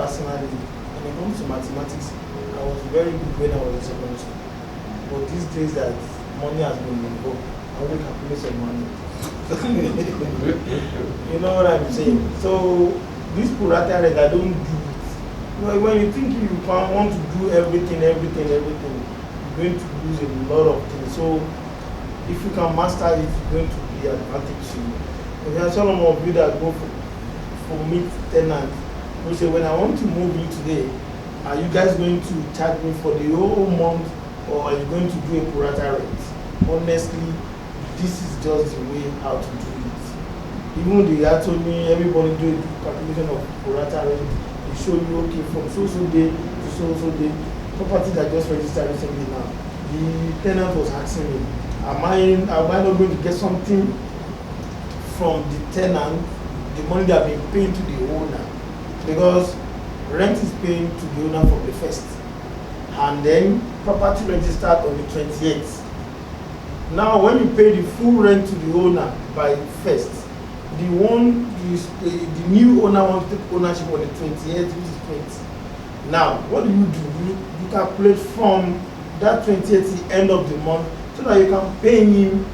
personally, when it comes to mathematics, I was very good when I was in secondary school. But these days that money has been involved, I only calculate some money. You know what I'm saying? So this pro rata rate, I don't do it. You know, when you think you want to do everything, you're going to lose a lot of things. So if you can master it, it's going to be an advantage to you. There are some of you that go for meet tenant who say, when I want to move in today, are you guys going to charge me for the whole month, or are you going to do a pro rata rate? Honestly, this is just the way how to do it. Even the told me everybody do a calculation of pro rata rate. They show you, okay, from so day to so day. Property that just registered recently now. The tenant was asking me, am I not going to get something from the tenant, the money that I've been paying to the owner? Because rent is paying to the owner from the 1st. And then property registered on the 28th. Now when you pay the full rent to the owner by 1st, the new owner wants to take ownership on the 28th, which is 20. Now, what do? You calculate from that 28th, the end of the month, so that you can pay him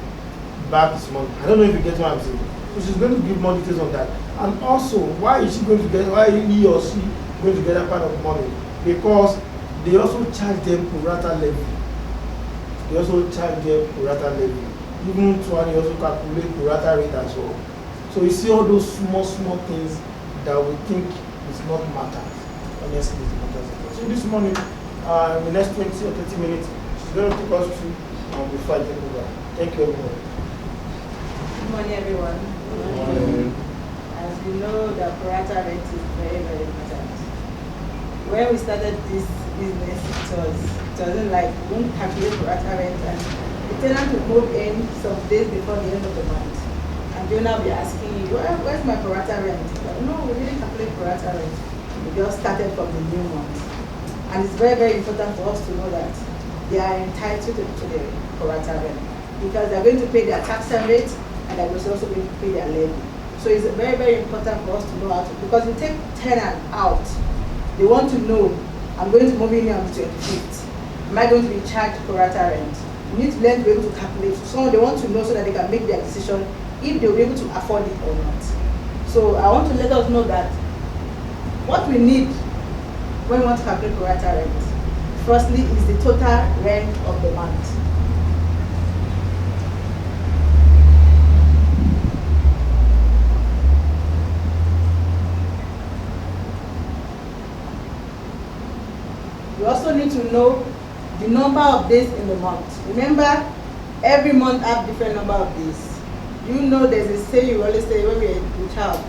back this month. I don't know if you get what I'm saying. So she's going to give more details on that. And also, why he or she going to get that part of the money? Because they also charge them pro rata levy. Even to they also calculate pro rata rate as well. So you see all those small things that we think is not matters. Honestly, it matters. So this morning, in the next 20 or 30 minutes, she's going to take us through before I take over. Thank you, everyone. Good morning, everyone. Good morning. As you know, the pro rata rate is very, very important. When we started this business, it wasn't like we won't calculate pro rata rate, and the tenant will move in some days before the end of the month. And they'll now be asking you, where's my pro rata rent? Like, no, we didn't calculate pro rata rent. We just started from the new month. And it's very, very important for us to know that they are entitled to the pro rata rent, because they're going to pay their tax and rate, and they're also going to pay their levy. So it's very, very important for us to know how to, because we take tenant out, they want to know, I'm going to move in here on the 25th. Am I going to be charged pro rata rent? You need to learn to be able to calculate. So they want to know so that they can make their decision if they'll be able to afford it or not. So I want to let us know that what we need when we want to calculate pro rata rent, firstly, is the total rent of the month. We also need to know the number of days in the month. Remember, every month have different number of days. You know, there's a saying you always say when we're a child,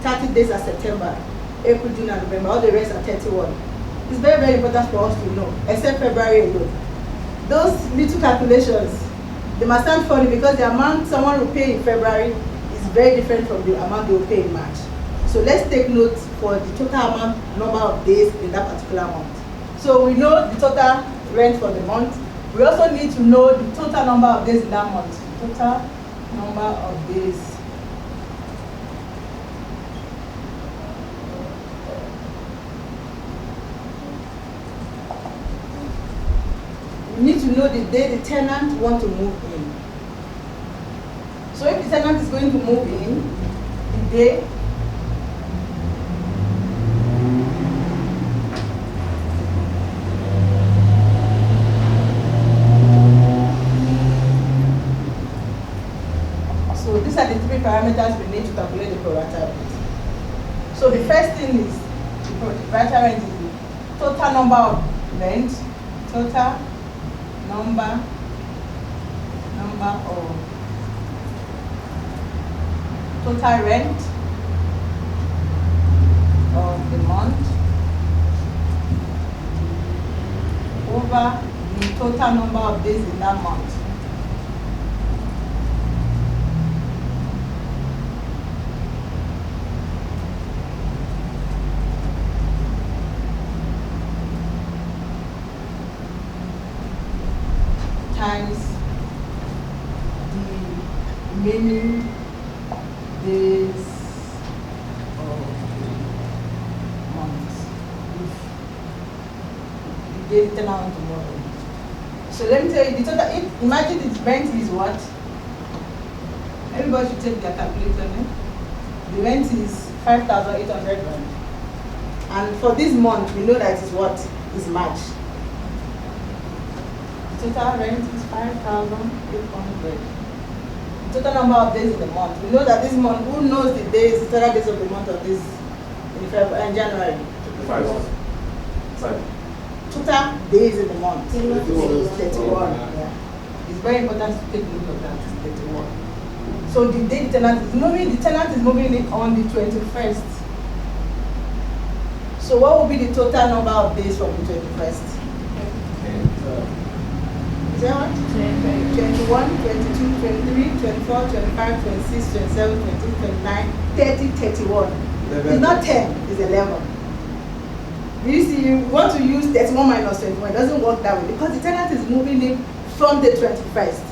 30 days are September, April, June, and November, all the rest are 31. It's very, very important for us to know, except February alone. Those little calculations, they must sound funny because the amount someone will pay in February is very different from the amount they will pay in March. So let's take note for the total amount, number of days in that particular month. So we know the total rent for the month. We also need to know the total number of days in that month. Total number of days. We need to know the day the tenant wants to move in. So if the tenant is going to move in, the day these are the three parameters we need to calculate the pro rata rent. So the first thing is the pro rata rent is the total number of rent, total number of total rent of the month over the total number of days in that month. Times the remaining days of the month. tenant tomorrow. So let me tell you, the total, imagine the rent is what? Everybody should take their calculator. Eh? The rent is 5,800 rand. And for this month, we know that is what? Is March. The total rent is 5,800. The total number of days in the month. We know that this month, who knows the days, the total days of the month of this, in February and January? 5. Total days in the month. 31. Yeah. It's very important to take note of that. It's 31. So the day the tenant is moving in on the 21st. So what will be the total number of days from the 21st? Is that what? 21, 22, 23, 24, 25, 26, 27, 28, 29, 30, 31. It's not 10, it's 11. You see, you want to use 31 minus 21. It doesn't work that way because the tenant is moving in from the 21st.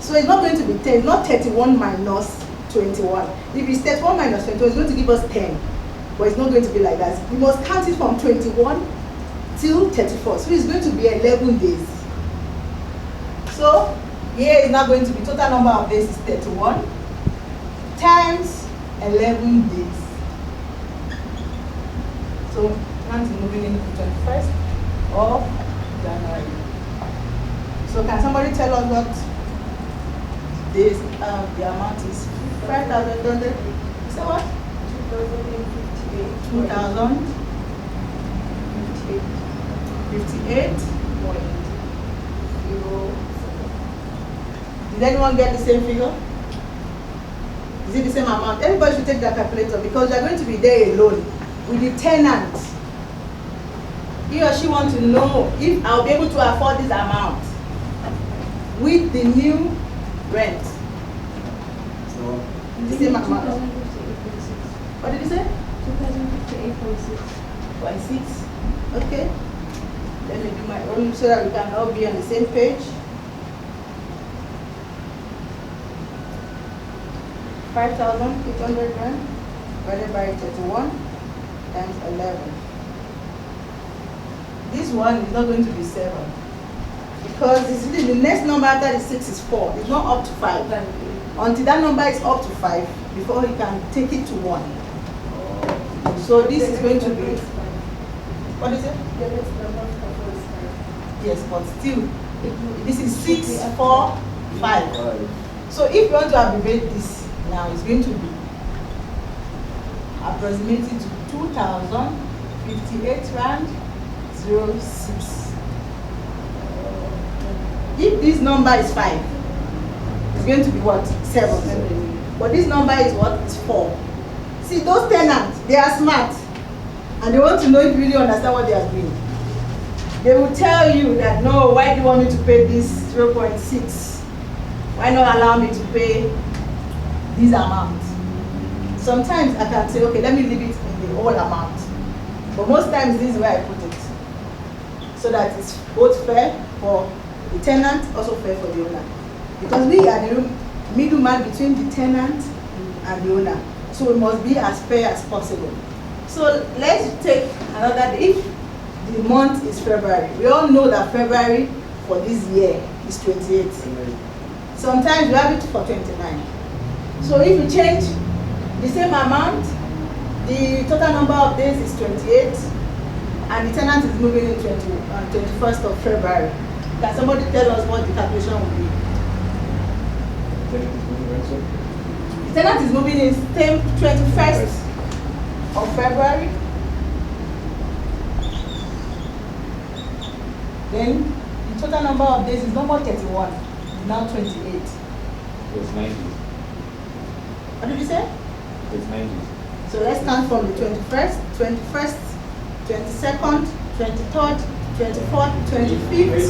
So it's not going to be 10, it's not 31 minus 21. If it's 31 minus 21, it's going to give us 10. But it's not going to be like that. We must count it from 21 till 34. So it's going to be 11 days. So here is now going to be total number of days is 31 times 11 days. So tenant is moving in the 21st of January. So can somebody tell us what this the amount is? 5,000. So what? 2,058. Did anyone get the same figure? Is it the same amount? Everybody should take their calculator because you are going to be there alone with the tenant. He or she wants to know if I'll be able to afford this amount with the new rent. So, The same amount. 2,058.6. What did you say? 2,058.6. 0.6. Okay. Let me do my own so that we can all be on the same page. 5,800 rand divided by 31 times 11. This one is not going to be 7 because this is the next number after the 6 is 4. It's not up to 5. Until that number is up to 5 before he can take it to 1. So this is going to be, what is it? Yes, but still, this is 6, 4, 5. So if you want to abbreviate this now, it's going to be approximately to 2,058 rand 06. If this number is 5, it's going to be what? 7. But this number is what? It's 4. See, those tenants, they are smart and they want to know if you really understand what they are doing. They will tell you that, no, why do you want me to pay this 0.6? Why not allow me to pay this amount? Sometimes I can say, okay, let me leave it in the whole amount. But most times this is where I put it. So that it's both fair for the tenant, also fair for the owner. Because we are the middleman between the tenant and the owner. So we must be as fair as possible. So let's take another, if the month is February, we all know that February for this year is 28. Sometimes we have it for 29. So if you change the same amount, the total number of days is 28, and the tenant is moving in 21st of February. Can somebody tell us what the calculation will be? The tenant is moving in same 21st of February. Then the total number of days is no more 31, it's now 28. It's 90. What did you say? It's 90. So let's count from the 21st, 22nd, 23rd, 24th, 25th,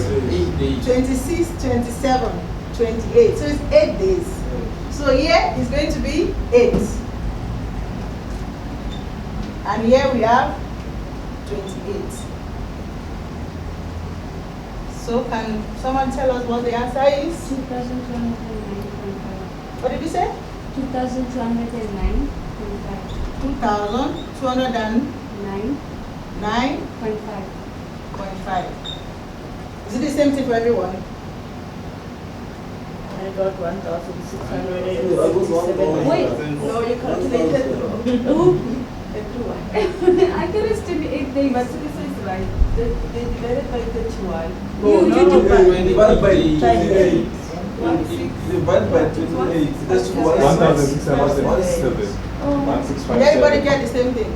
26th, 27th, 28. So it's 8 days. So here is going to be 8. And here we have 28. So can someone tell us what the answer is? 2,209.5. What did you say? 2,209.5. 2,209.5. 9.5. Is it the same thing for everyone? I got 1,667. Wait. No, you calculated wrong. Everyone. I can estimate But days. this is right. They divided by 31. You took Divided by 28. Divided Divided by 28. That's 1,667. Oh. 1,657. Did everybody get the same thing?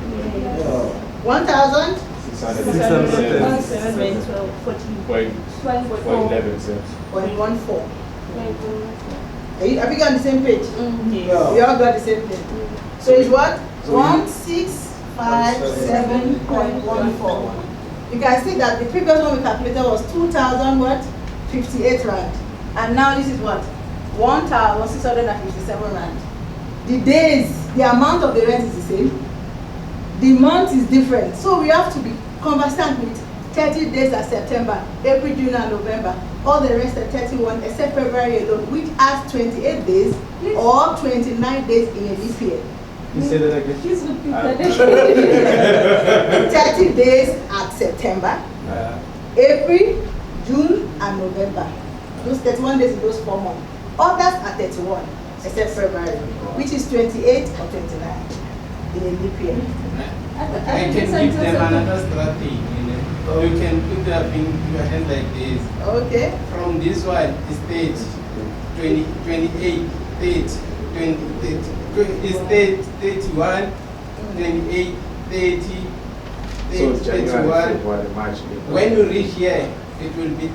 Yeah. 1,000? 667. 12, 14. Wait, 12, for 11 cents. 0.14. Like, Have you got the same page? Yeah. We all got the same thing. So it's what? 1657.14. You can see that the previous one we calculated was 2,000 what? 58 rand. And now this is what? 1,657 rand. The days, the amount of the rent is the same. The month is different. So we have to be conversant with 30 days at September, April, June, and November. All the rest are 31 except February alone, which has 28 days or 29 days in a leap year. You say that again? please repeat Uh, that. 30 days at September, April, June, and November. Those 31 days in those 4 months. Others are 31 except February, which is 28 or 29 in a leap year. I can give them another strategy. You can put your hand like this. Okay. From this one, stage 20, 28, 30, 20, 30, stage 31, 28, 30, So it's January, 31. February, March, April. When you reach here, it will be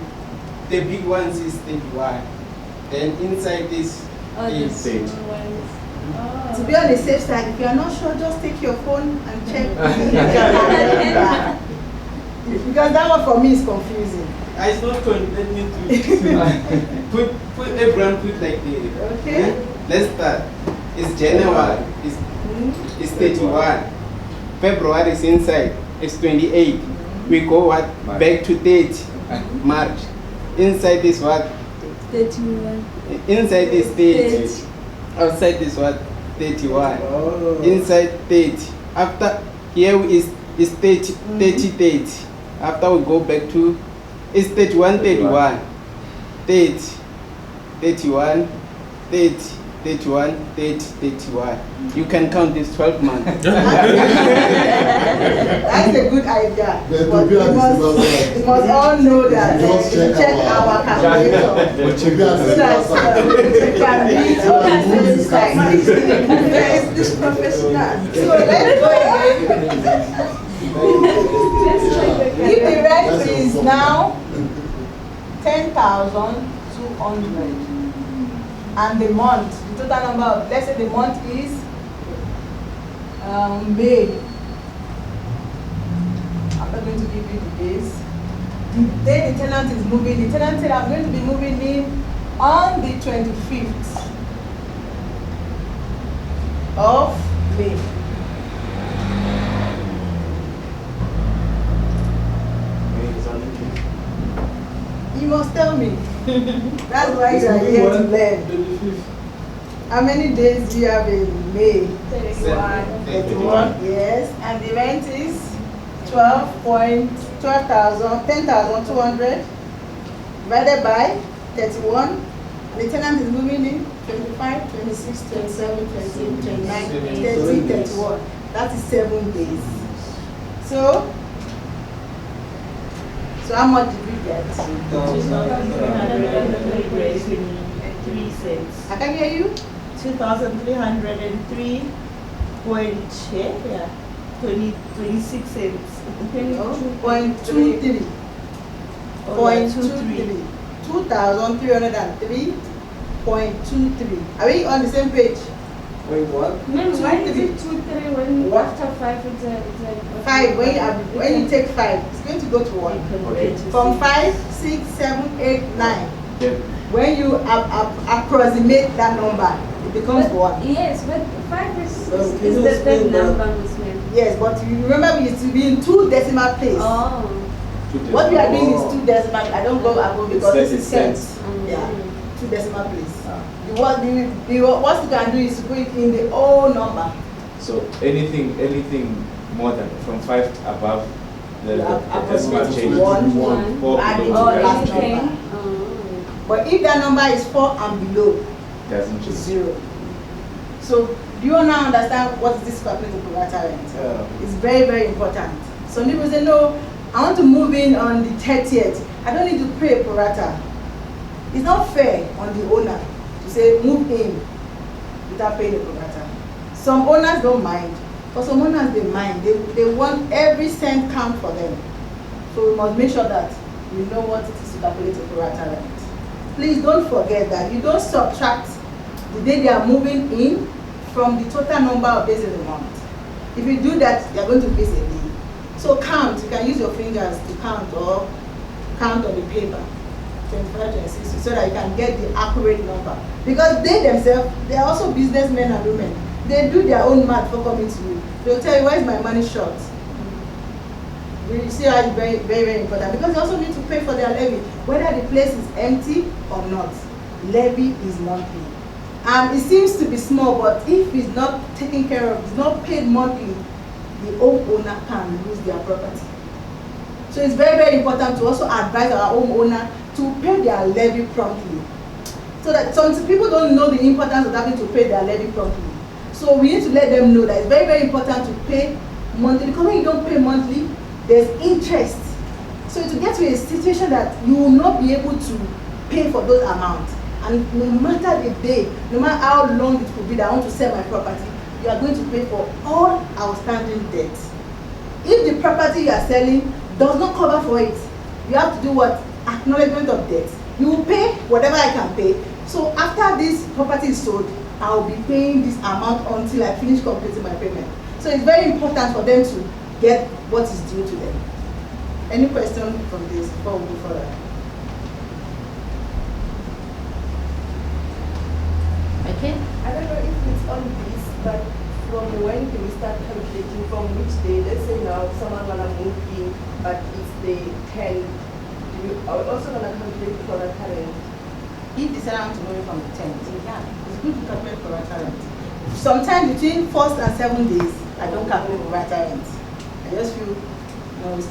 the big ones is 31. Then inside this Oh, is this Stage. one. Oh. To be on the safe side, if you are not sure, just take your phone and check. Because that one for me is confusing. I not let me to put everyone put like this. Okay. Let's start. It's January. It's 31. February is inside. It's 28. We go what? March. Back to 30. March. Inside this what? 31. Inside this 30. Outside this what? 31. Inside 30. After here is 30, 30, 30. After we go back to it's 31, 31, 30, 31, 30, 31, 30, 31. You can count this 12 months. That's a good idea. Then But to be we at the must, same we must all know that Just we check our calculator. But to be at So the that same we can read all the things like this professional. So let's go ahead. If the rent is now 10,200 and the month, the total number of, let's say the month is May. I'm not going to give you the days. The day the tenant is moving, the tenant said I'm going to be moving in on the 25th of May. You must tell me. That's why you are here to learn. How many days do you have in May? 31. 31. Yes. And the rent is 10,200 divided by 31. The tenant is moving in 25, 26, 27, 28, 29, 30, 31. That is 7 days. So how much did we get? 2,303 cents. I can hear you. 2,303 26 cents. 0.23. 0.23. 2,303.23. Are we on the same page? Wait, what? Ma'am, why is it 2, 3 when What? after 5 it's like 5. When you take 5, it's going to go to 1. Okay. From 5, 6, 7, 8, 9. Then When you approximate that number, it becomes 1. Yes, but 5 is Well, the you third explain that. number, Miss Ma'am. Yes, but you remember we used to be in 2 decimal place. Oh. What we are doing is 2 decimal. I don't go above because It's this is cents. cents. Mm. Yeah, 2 decimal place. Ah. What you can do is to put it in the whole number. so anything more than from 5 above The approximate decimal change one, to four add it to below the the last decimal. number. Oh. But if that number is 4 and below, Doesn't it's change. 0. So do you now understand what is this calculated pro rata rent? Yeah. It's very, very important. Some people say, no, I want to move in on the 30th. I don't need to pay a pro rata. It's not fair on the owner to say move in without paying a pro rata. Some owners don't mind, but some owners they mind. They want every cent count for them. So we must make sure that we know what it is to calculate a pro rata rent. Please don't forget that you don't subtract the day they are moving in from the total number of days in the month. If you do that, you are going to miss a day. So count, you can use your fingers to count or count on the paper, 25, 26, so that you can get the accurate number. Because they themselves, they are also businessmen and women. They do their own math for coming to you. They'll tell you, why is my money short? You see how it's very, very, very important. Because they also need to pay for their levy, whether the place is empty or not. Levy is monthly. And it seems to be small, but if it's not taken care of, it's not paid monthly, the home owner can lose their property. So it's very, very important to also advise our home owner to pay their levy promptly. So that some people don't know the importance of having to pay their levy promptly. So we need to let them know that it's very, very important to pay monthly. Because when you don't pay monthly, there's interest. So to get to a situation that you will not be able to pay for those amounts, and no matter the day, no matter how long it could be that I want to sell my property, you are going to pay for all outstanding debts. If the property you are selling does not cover for it, you have to do what? Acknowledgement of debt. You will pay whatever I can pay. So after this property is sold, I will be paying this amount until I finish completing my payment. So it's very important for them to get what is due to them. Any question from this before we go further? Okay. I don't know if it's on this, but from when do we start calculating, from which day? Let's say now someone wanna move in, but it's the 10th. Are we also gonna calculate for that rent? If the seller wants to move in from the 10th, yeah, it's good to calculate pro rata rent. Sometimes between 1st and 7 days, I don't calculate pro rata rent. I just feel, it's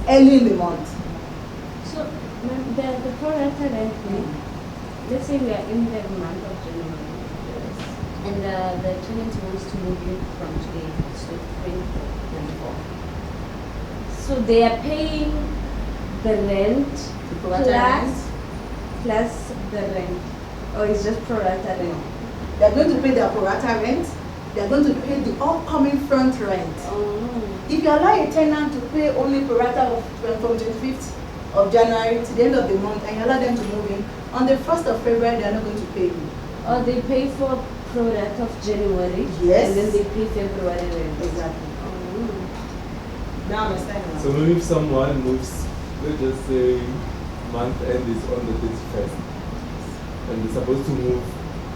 early in the month. So the pro rata rent, let's say we are in the month of January, and the tenant wants to move in from today, so 24. So they are paying the rent The pro rata rent. plus the rent, or it's just pro rata rent? They are going to pay their pro rata rent. They are going to pay the upcoming front rent. Oh. If you allow a tenant to pay only pro rata from 25th of January to the end of the month, and you allow them to move in, on the 1st of February, they are not going to pay you. Or they pay for pro rata of January, Yes. and then they pay February rent. Exactly. Oh. Now I understand. So maybe if someone moves, let's just say month end is on the 31st, and they're supposed to move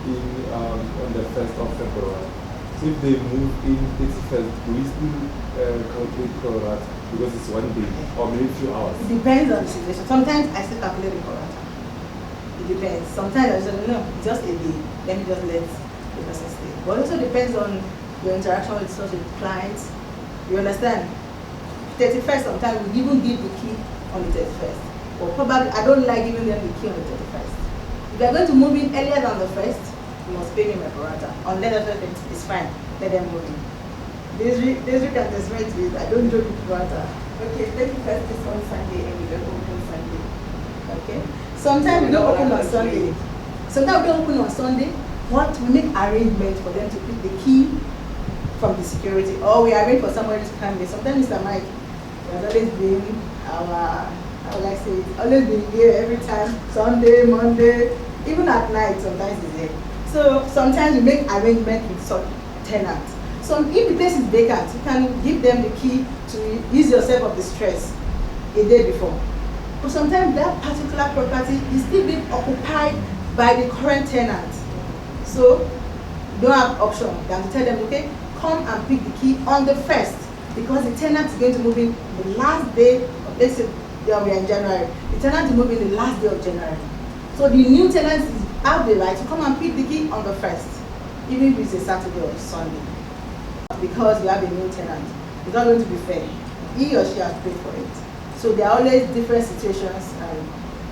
in on the 1st of February. So if they move in 31st, do we still calculate pro rata because it's 1 day or maybe a few hours? It depends on the situation. Sometimes I still calculate the pro rata. It depends. Sometimes I say, no, just a day. Let me just let the person stay. But it also depends on your interaction with such a client. You understand? 31st, sometimes we even give the key on the 31st. But probably, I don't like giving them the key on the 31st. If they're going to move in earlier than the 1st, you must pay me my pro rata. Unless it's fine, let them move in. This week can testify to it. I don't do the pro rata. Okay, 31st is on Sunday and we don't open Sunday. Okay? Sometimes we don't open on Sunday. Sometimes we don't open on Sunday. What we make arrangements for them to pick the key from the security, or we arrange for somebody to come in. Sometimes Mr. Mike has always been our, how will I say it, always been here every time, Sunday, Monday, even at night sometimes he's here. So sometimes we make arrangements with some tenants. So if the place is vacant, you can give them the key to ease yourself of the stress a day before. But sometimes that particular property is still being occupied by the current tenant. So you don't have option than to tell them, okay, come and pick the key on the 1st, because the tenant is going to move in the last day of, let's say we are in January, the tenant will move in the last day of January. So the new tenants have the right to come and pick the key on the 1st, even if it's a Saturday or Sunday, because you have a new tenant. It's not going to be fair. he or she has paid for it. So there are always different situations and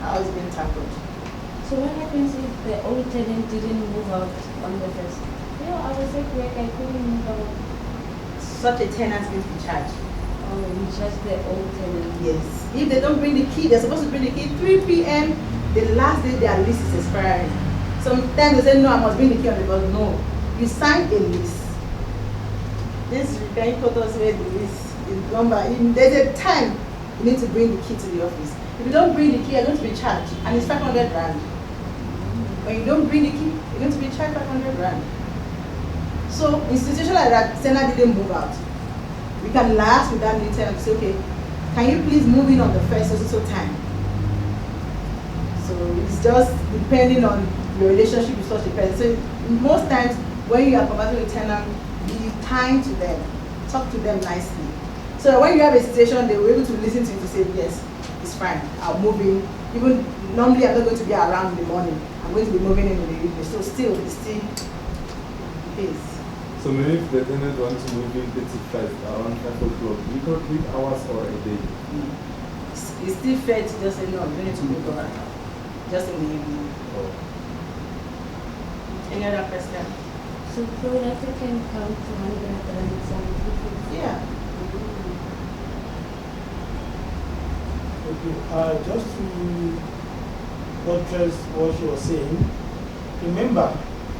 how it's being tackled. So what happens if the old tenant didn't move out on the first? I was at work, I couldn't move out. Such a tenant is in charge. Oh, we charge the old tenant. Yes. If they don't bring the key, they're supposed to bring the key 3 p.m. The last day their lease is expiring. Sometimes they say, no, I must bring the key on the bus. No. You sign a lease. This repairing photos where the lease is done by, there's a time you need to bring the key to the office. If you don't bring the key, you're going to be charged. And it's 500 rand. When you don't bring the key, you're going to be charged 500 rand. So, in situation like that, tenant didn't move out. We can last with that new tenant and say, okay, can you please move in on the first or so time? So, it's just depending on your relationship with such a person. So, most times, when you are conversing with a tenant, be kind to them, talk to them nicely. So when you have a situation, they will be able to listen to you to say, yes, it's fine, I'll move in. Even normally I'm not going to be around in the morning. I'm going to be moving in the evening. So still, it's still is. So maybe if the tenant wants to move in 31st around 5 o'clock, we can 3 hours or a day. It's still fair to just say, no, you need to move on now. Just in the evening. Oh. Any other question? So pro-rata can count to 170. Yeah. Okay, just to buttress what she was saying, remember,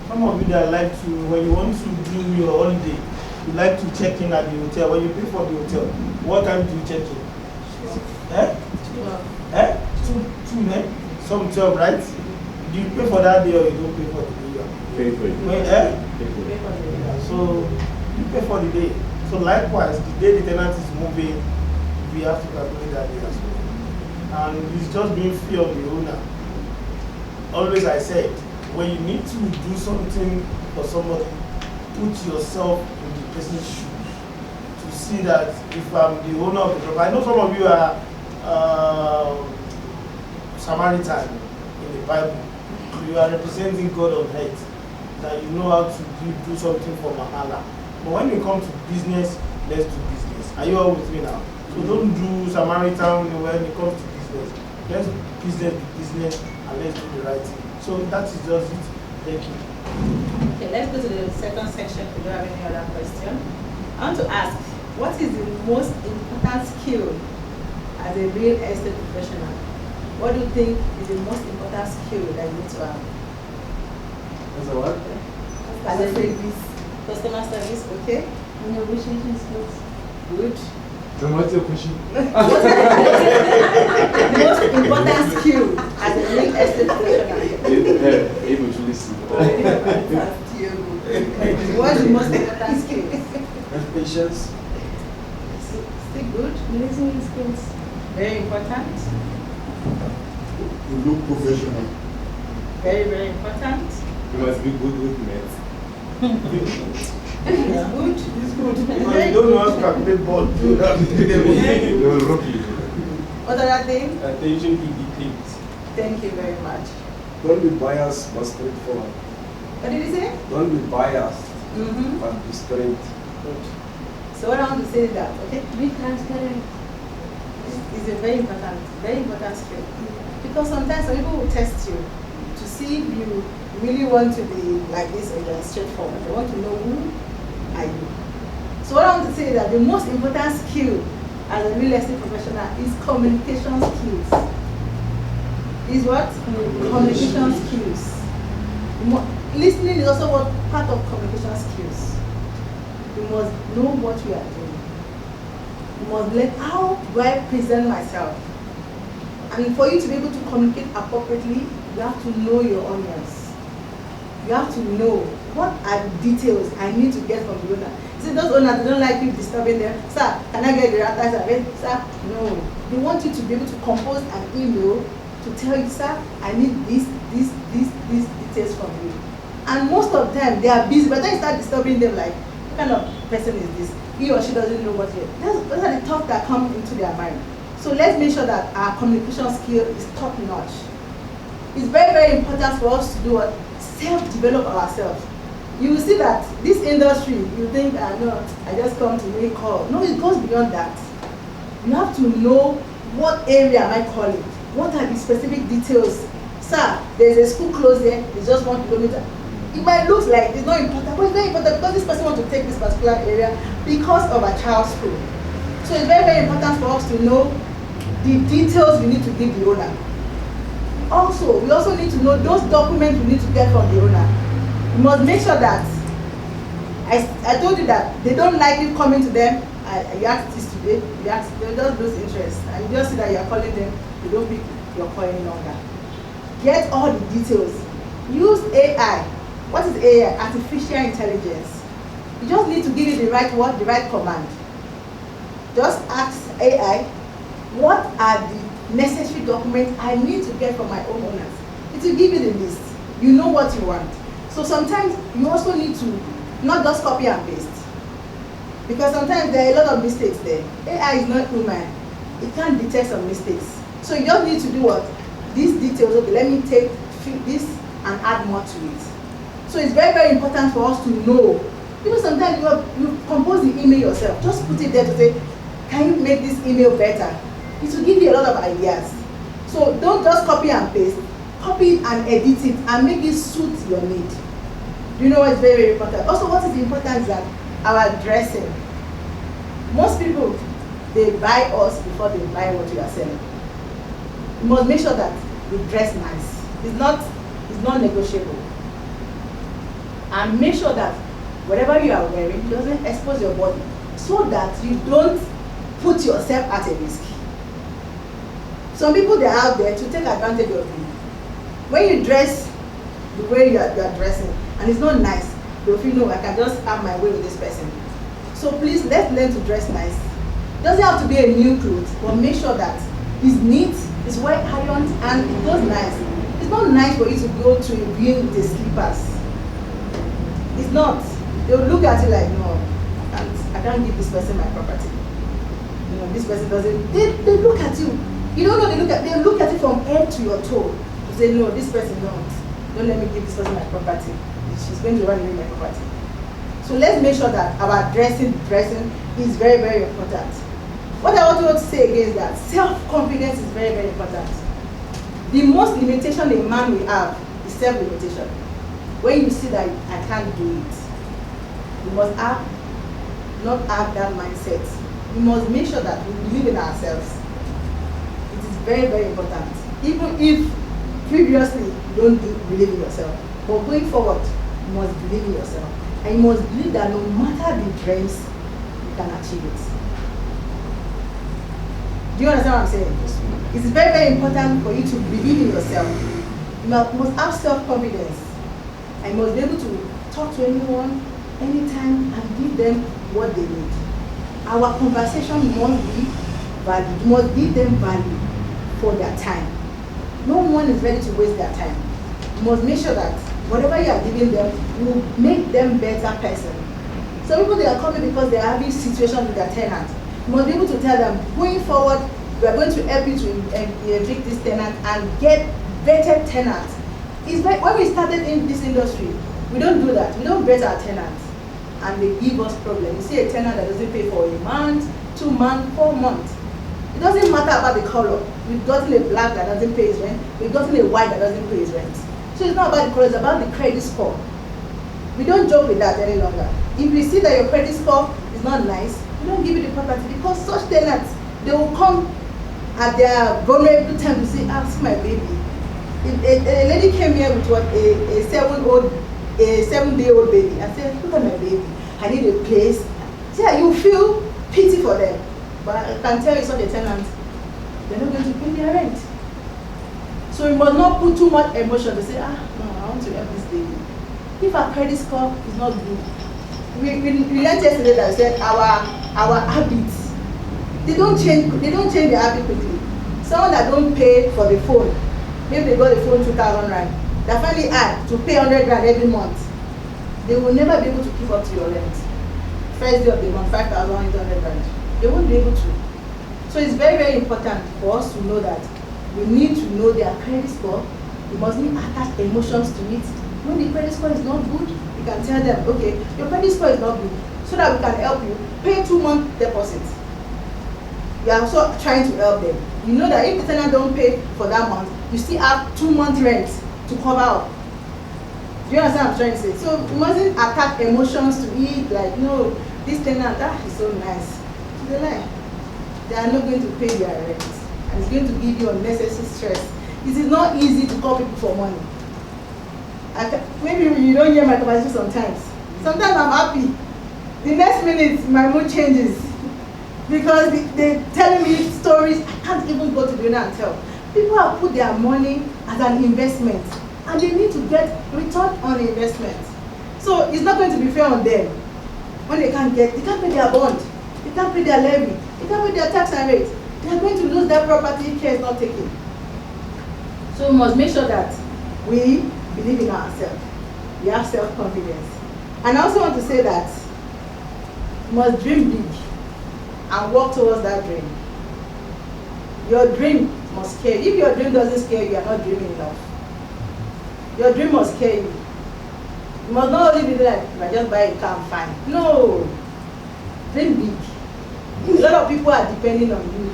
some of you that like to, when you want to do your holiday, you like to check in at the hotel. When you pay for the hotel, what time do you check in? Eh? 12. Eh? 2, eh? Some 12, right? Do you pay for that day or you don't pay for the day? Pay for it. When, eh? Pay for the day. Yeah, so you pay for the day. So likewise, the day the tenant is moving, we have to calculate that day as well. And it's just being fair on the owner. Always I said, when you need to do something for somebody, put yourself in the person's shoes to see that if I'm the owner of the property. I know some of you are Samaritan in the Bible. You are representing God on earth, that you know how to do something for Mahala. But when you come to business, let's do business. Are you all with me now? So don't do Samaritan when it comes to business. Let's do business and let's do the right thing. So that is just it. Thank you. Okay, let's go to the second section if you don't have any other question. I want to ask, what is the most important skill as a real estate professional? What do you think is the most important skill that you need to have? As a what? As a service, customer service, okay? Negotiation skills. Good. So what's your question? The most important skill as a real estate professional. Able to listen. What's the most important skill? And patience. Still good. Listening skills. Very important. You look professional. Very, very important. You must be good with maths. It's good. It's good. Because you don't know how to calculate ball. You have to do them. They will rock you. What other thing? Attention to details. Thank you very much. Don't be biased, but straightforward. What did you say? Don't be biased, Mm-hmm. but be straight. So what I want to say is that, okay, Be transparent. is a very important skill. Because sometimes some people will test you to see if you really want to be like this or you're straightforward. They want to know who are you. So what I want to say is that the most important skill as a real estate professional is communication skills. Is what? Communication skills. Listening is also what part of communication skills. You must know what you are doing. You must learn how do I present myself. And for you to be able to communicate appropriately, you have to know your audience. You have to know what are the details I need to get from the owner. See, those owners, they don't like you disturbing them. Sir, can I get the Rata? Sir, no. They want you to be able to compose an email to tell you, sir, I need these details from you. And most of the time, they are busy. But then you start disturbing them like, what kind of person is this? He or she doesn't know what he is. Those are the thoughts that come into their mind. So let's make sure that our communication skill is top notch. It's very, very important for us to do what? Self-develop ourselves. You will see that this industry, you think, no, I just come to make call. No, it goes beyond that. You have to know what area am I calling? What are the specific details? Sir, there's a school close there, it's just 1 kilometer. It might look like it's not important, but it's very important because this person wants to take this particular area because of a child's school. So it's very, very important for us to know the details we need to give the owner. Also, we also need to know those documents we need to get from the owner. We must make sure that, I told you that they don't like you coming to them. You asked this today, they just lose interest. And you just see that you're calling them, they don't pick your call any longer. Get all the details. Use AI. What is AI? Artificial intelligence. You just need to give it the right word, the right command. Just ask AI, what are the necessary documents I need to get from my homeowners? It will give you the list. You know what you want. So sometimes you also need to not just copy and paste. Because sometimes there are a lot of mistakes there. AI is not human. It can't detect some mistakes. So you just need to do what? These details, okay, let me take this and add more to it. So it's very, very important for us to know. Sometimes you compose the email yourself. Just put it there to say, can you make this email better? It will give you a lot of ideas. So don't just copy and paste. Copy it and edit it and make it suit your need. Do you know what's very, very important? Also, what is important is that our dressing. Most people, they buy us before they buy what we are selling. You must make sure that we dress nice. It's not negotiable. And make sure that whatever you are wearing doesn't expose your body so that you don't put yourself at a risk. Some people, they're out there to take advantage of you. When you dress the way you are dressing and it's not nice, they'll feel, no, I can just have my way with this person. So please, let's learn to dress nice. It doesn't have to be a new clothes, but make sure that it's neat, it's well ironed, and it goes nice. It's not nice for you to go to a viewing with the slippers. It's not. They'll look at you like, no, I can't give this person my property. This person doesn't. They look at you. You don't know, they look at you from head to your toe. You say, no, this person don't let me give this person my property. She's going to run away my property. So let's make sure that our dressing is very, very important. What I want to say again is that self-confidence is very, very important. The most limitation a man will have is self-limitation. When you see that I can't do it, we must not have that mindset. We must make sure that we believe in ourselves. It is very, very important. Even if previously you don't believe in yourself, but going forward, you must believe in yourself. And you must believe that no matter the dreams, you can achieve it. Do you understand what I'm saying? It's very, very important for you to believe in yourself. You must have self-confidence. And you must be able to talk to anyone, anytime, and give them what they need. Our conversation must be valued. You must give them value for their time. No one is ready to waste their time. You must make sure that whatever you are giving them will make them better person. Some people, they are coming because they are having situations with their tenant. You must be able to tell them, going forward, we are going to help you to evict this tenant and get better tenants. It's like when we started in this industry, we don't do that. We don't vet our tenants, and they give us problems. You see a tenant that doesn't pay for a month, 2 months, 4 months. It doesn't matter about the color. We've gotten a black that doesn't pay his rent. We've gotten a white that doesn't pay his rent. So it's not about the color, it's about the credit score. We don't joke with that any longer. If we see that your credit score is not nice, we don't give you the property, because such tenants, they will come at their vulnerable time to say, see my baby. If a lady came here with what, a 7-day-old baby, I said, look at my baby, I need a place. So yeah, you feel pity for them. But I can tell you, such a tenant, they're not going to pay their rent. So you must not put too much emotion to say, no, I want to help this baby. If our credit score is not good, we learned yesterday that I said our habits, they don't change their habit quickly. Someone that don't pay for the phone, maybe they got the phone 2,000 rand, they finally add to pay 100 rand every month, they will never be able to keep up to your rent. First day of the month, 5,800 rand. They won't be able to. So it's very, very important for us to know that we need to know their credit score. We must not attach emotions to it. When the credit score is not good, you can tell them, okay, your credit score is not good, so that we can help you pay 2 months deposit. you are also trying to help them. You know that if the tenant don't pay for that month, you still have 2 months rent to cover up. Do you understand what I'm trying to say? So you mustn't attack emotions to it, like, no, this tenant, that is so nice. It's a lie. They are not going to pay their rent, and it's going to give you unnecessary stress. It is not easy to call people for money. Maybe you don't hear my conversation sometimes. Sometimes I'm happy. The next minute, my mood changes. Because they're telling me stories I can't even go to the owner and tell. People have put their money as an investment, and they need to get return on investment. So it's not going to be fair on them when they can't pay their bond, they can't pay their levy, they can't pay their tax and rate. They are going to lose their property if care is not taken. So we must make sure that we believe in ourselves. We have self-confidence. And I also want to say that you must dream big and work towards that dream. Your dream must scare you. If your dream doesn't scare you, you are not dreaming enough. Your dream must scare you. You must not only be like, if I just buy a car, I'm fine. No. Dream big. A lot of people are depending on you.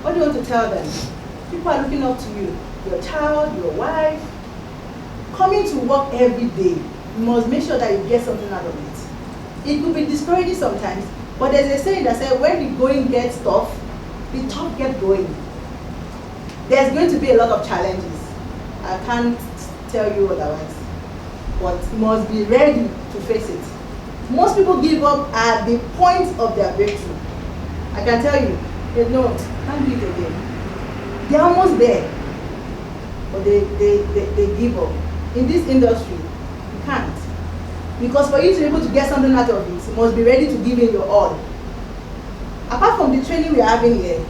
What do you want to tell them? People are looking up to you. Your child, your wife. Coming to work every day, you must make sure that you get something out of it. It could be discouraging sometimes, but there's a saying that says when the going gets tough, the tough get going. There's going to be a lot of challenges. I can't tell you otherwise, but you must be ready to face it. Most people give up at the point of their breakthrough. I can tell you, they no, can't do it again. They're almost there, but they give up. In this industry, you can't. Because for you to be able to get something out of it, you must be ready to give in your all. Apart from the training we are having here,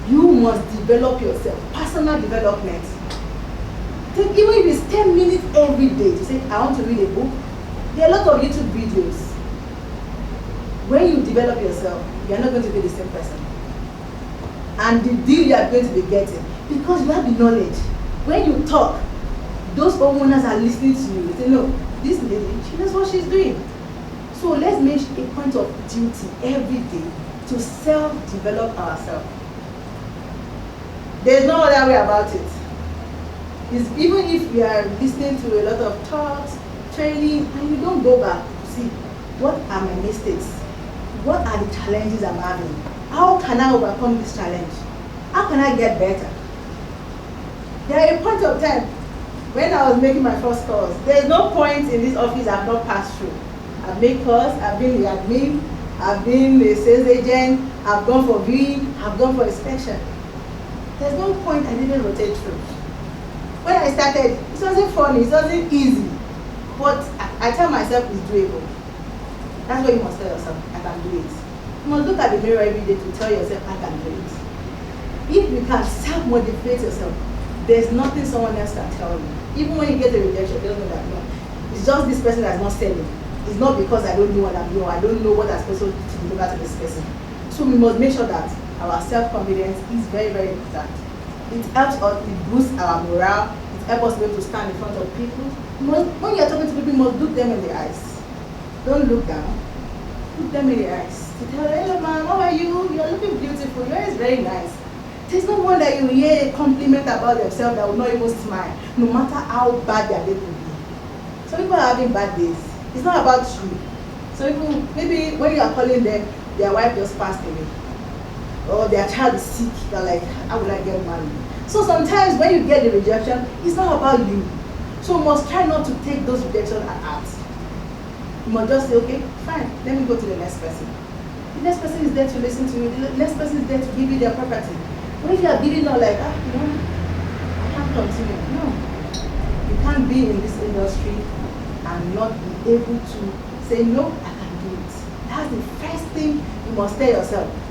you must develop yourself, personal development. Take, even if it's 10 minutes every day to say, I want to read a book, there are a lot of YouTube videos. When you develop yourself, you are not going to be the same person. And the deal you are going to be getting, because you have the knowledge. When you talk, those homeowners are listening to you. They say, no, this lady, she knows what she's doing. So let's make a point of duty every day to self-develop ourselves. There's no other way about it. It's, even if we are listening to a lot of talks, training, and you don't go back to see what are my mistakes, what are the challenges I'm having, how can I overcome this challenge, how can I get better. There are a point of time when I was making my first calls, there's no point in this office I've not passed through. I've made calls, I've been the admin, I've been the sales agent, I've gone for viewing, I've gone for inspection. There's no point I didn't rotate through. When I started, it wasn't funny, it wasn't easy, but I tell myself it's doable. That's what you must tell yourself, I can do it. You must look at the mirror every day to tell yourself, I can do it. If you can self-motivate yourself, there's nothing someone else can tell you. Even when you get a rejection, you don't know that, no, it's just this person that's not selling. It's not because I don't know what I'm doing, I don't know what I'm supposed to deliver to this person. So we must make sure that our self-confidence is very, very important. It helps us, it boosts our morale, it helps us to be able to stand in front of people. When you're talking to people, you must look them in the eyes. Don't look down, look them in the eyes. You tell them, hello ma'am, how are you? You're looking beautiful, your hair is very nice. There's no one that you hear a compliment about themselves that will not even smile, no matter how bad their day could be. Some people are having bad days. It's not about you. So people, maybe when you are calling them, their wife just passed away, or their child is sick, they're like, how will I get married? So sometimes when you get the rejection, it's not about you. So you must try not to take those rejections at heart. You must just say, okay, fine, let me go to the next person. The next person is there to listen to you. The next person is there to give you their property. What if you are giving out like, no, I can't continue. No. You can't be in this industry and not be able to say, no, I can do it. That's the first thing you must tell yourself.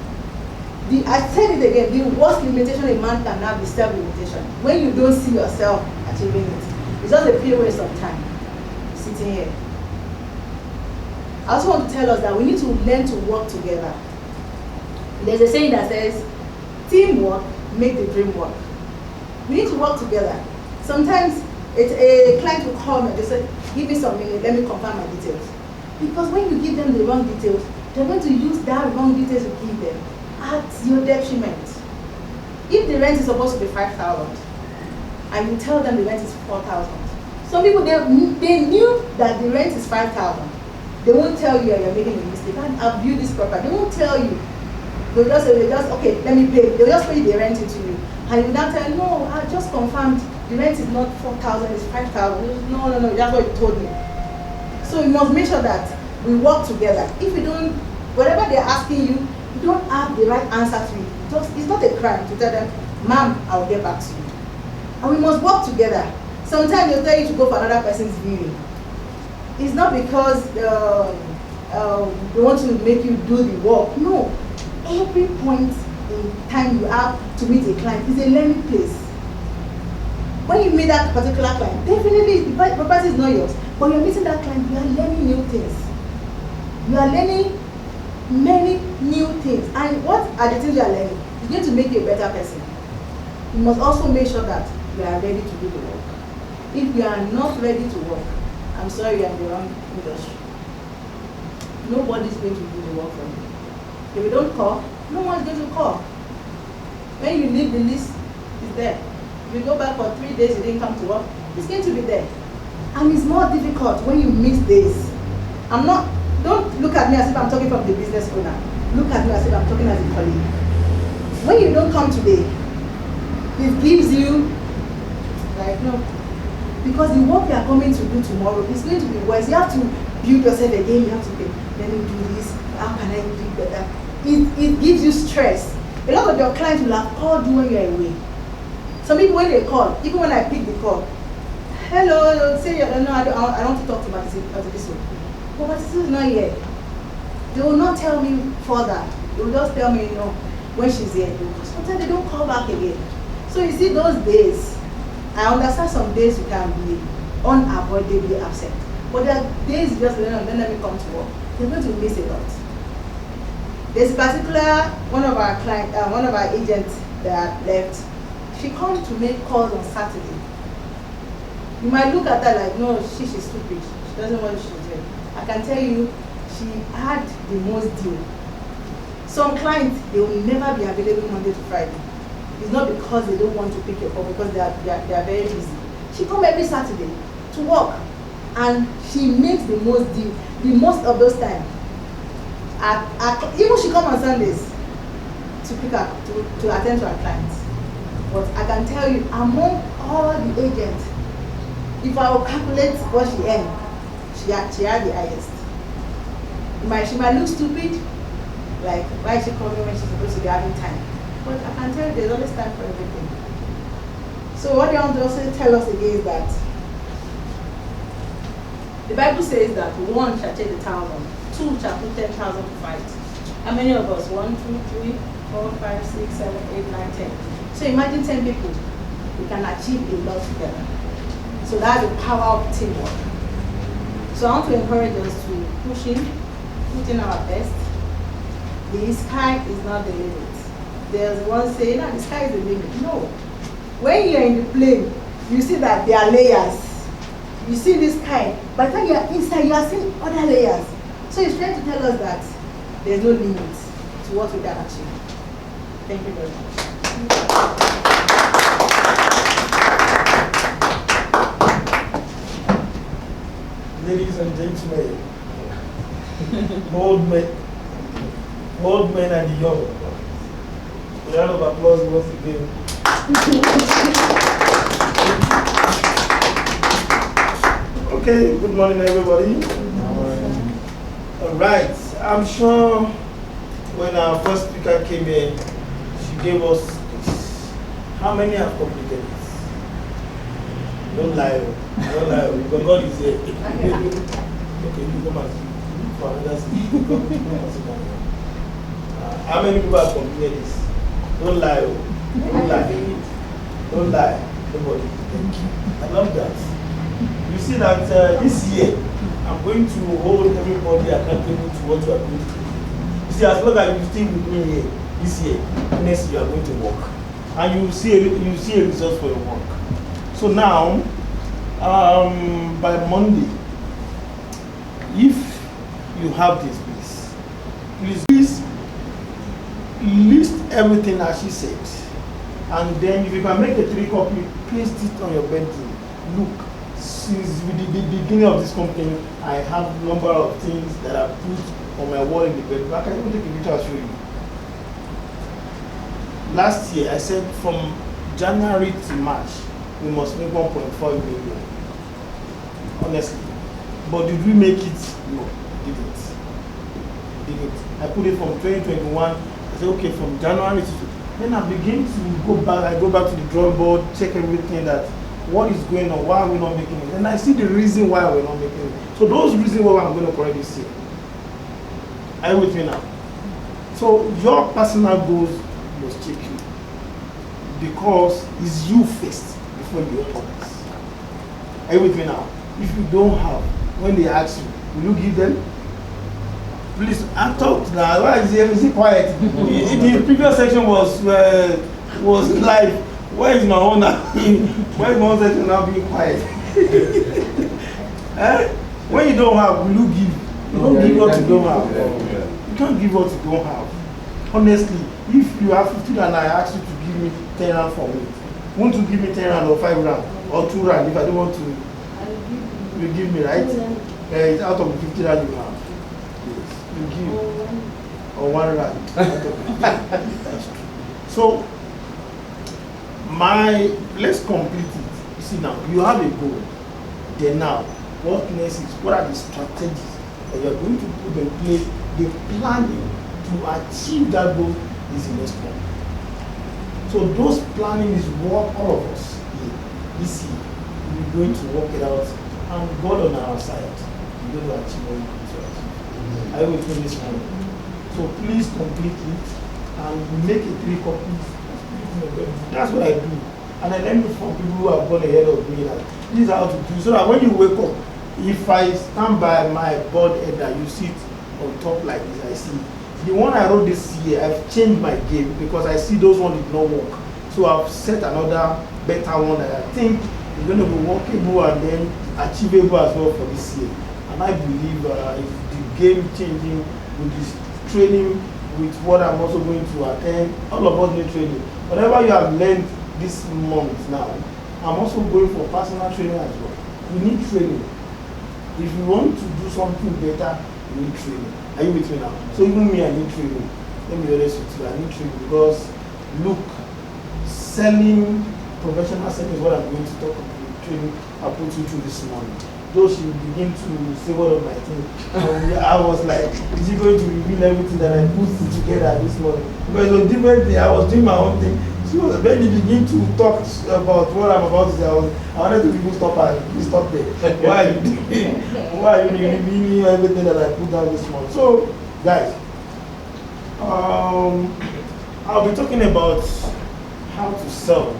I said it again, the worst limitation a man can have is self-limitation. When you don't see yourself achieving it, it's just a pure waste of time sitting here. I also want to tell us that we need to learn to work together. There's a saying that says, teamwork make the dream work. We need to work together. Sometimes a client will call me and they say, give me some minutes, let me confirm my details. Because when you give them the wrong details, they're going to use that wrong details to give them. at your detriment. If the rent is supposed to be 5,000, and you tell them the rent is 4,000, some people they knew that the rent is 5,000. They won't tell you you're making a mistake. I've viewed this property. They won't tell you. They'll just say, okay, let me pay. They'll just pay the rent into you. And you now tell them, no, I just confirmed the rent is not 4,000, it's 5,000. No, that's what you told me. So you must make sure that we work together. If you don't, whatever they're asking you, you don't have the right answer to it. It's not a crime to tell them, ma'am, I'll get back to you. And we must work together. Sometimes they'll tell you to go for another person's viewing. It's not because they want to make you do the work. No. Every point in time you have to meet a client is a learning place. When you meet that particular client, definitely the property is not yours, but you're meeting that client, you are learning new things. You are learning many new things. And what are the things you are learning? It's going to make you a better person. You must also make sure that you are ready to do the work. If you are not ready to work, I'm sorry, you're in the wrong industry. Nobody's going to do the work for you. If you don't call, no one's going to call. When you leave the list, it's there. If you go back for 3 days, you didn't come to work, it's going to be there. And it's more difficult when you miss days. Don't look at me as if I'm talking from the business owner. Look at me as if I'm talking as a colleague. When you don't come today, it gives you, like, no, because the work you are coming to do tomorrow is going to be worse. You have to build yourself again. You have to say, let me do this. How can I do it better? It gives you stress. A lot of your clients will have called you when you're away. Some people, when they call, even when I pick the call, hello, say, no, I don't want to talk to this one. But this is not here. They will not tell me further. They will just tell me, when she's here. Sometimes they don't call back again. So you see those days, I understand some days you can be unavoidably absent. But there are days you just let me come to work. You're going to miss a lot. There's a particular one of our agents that left. She comes to make calls on Saturday. You might look at her like, no, she's stupid. She doesn't know what she's doing. I can tell you, she had the most deal. Some clients, they will never be available Monday to Friday. It's not because they don't want to pick your call, because they are very busy. She comes every Saturday to work, and she makes the most deal, the most of those times. Even she comes on Sundays to pick up, to attend to her clients. But I can tell you, among all the agents, if I will calculate what she earned, she had the highest. She might look stupid, like, why is she calling when she's supposed to be having time? But I can tell you there's always time for everything. So what I want to also tell us again is that the Bible says that 1 shall take 1,000, 2 shall put 10,000 to fight. How many of us? 1, 2, 3, 4, 5, 6, 7, 8, 9, 10. So imagine 10 people. We can achieve a lot together. So that's the power of teamwork. So I want to encourage us to push in, put in our best. The sky is not the limit. There's one saying, the sky is the limit. No. When you're in the plane, you see that there are layers. You see this sky. By the time you're inside, you are seeing other layers. So it's trying to tell us that there's no limit to what we can achieve. Thank you very much. Ladies and gentlemen, old men and the young. A round of applause once again. Okay, good morning everybody. All right, I'm sure when our first speaker came here, she gave us this. How many have completed this? Don't lie, because God is here. Okay, you come and see for another seat. How many people have completed this? Don't lie, don't lie, don't lie. Nobody. Thank you. I love that. You see that this year, I'm going to hold everybody accountable to what you are going to do. You see, as long as you stay with me here, this year, next year you are going to work. And you see a result for your work. So now, by Monday, if you have this, please list everything as she said, and then if you can make a 3 copy, paste it on your bedroom. Look, since the beginning of this company, I have a number of things that I put on my wall in the bedroom. I can even take a picture and show you. Last year, I said from January to March, we must make 1.4 million. Honestly. But did we make it? No, didn't. I put it from 2021. I said, okay, from January to... Then I begin to go back. I go back to the drawing board, check everything that, what is going on, why are we not making it? And I see the reason why we're not making it. So those reasons why I'm going to correct this year. Are you with me now? So your personal goals must check you. Because it's you first before you help others. Are you with me now? If you don't have, when they ask you, will you give them? Please, I'm talking now. Why is it quiet? The previous section was live. Where is my own now? Why is my own section now being quiet? Eh? When you don't have, will you give? You don't give what you don't have. You can't give what you don't have. Honestly, if you have 50 and I ask you to give me 10 rand for me, won't you give me 10 rand or 5 rand or 2 rand if I don't want to? You give me, right? It's out of the 50 rand you have. Yes. You give. Or 1 rand. That's true. So, let's complete it. You see now, you have a goal. Then now, what next is, what are the strategies that you are going to put in place, the planning to achieve that goal is the next one. So those planning is what all of us here, this year, we're going to work it out, and God on our side, we're going to achieve what we need to achieve. I will do this one. So please complete it and make it 3 copies. That's what I do. And I learned from people who have gone ahead of me that this is how to do, so that when you wake up, if I stand by my board head that you sit on top like this, I see the one I wrote this year, I've changed my game because I see those ones did not work. So I've set another better one that I think is going to be workable and then achievable as well for this year. And I believe if the game changing with this training, with what I'm also going to attend, all of us need training. Whatever you have learned this month now, I'm also going for personal training as well. We need training. If you want to do something better, you need training. Are you with me now? So even me, I need training. Let me be honest with you, I need training because look, professional selling is what I'm going to talk about. Training I put you through this morning. Though she begin to say what of my thing, I was like, is she going to reveal everything that I put together this morning? Because it was different thing. I was doing my own thing. She was when he begin to talk about what I'm about to say, I wanted to people stop and please stop there. Why are you revealing everything that I put down this morning? So guys, I'll be talking about how to sell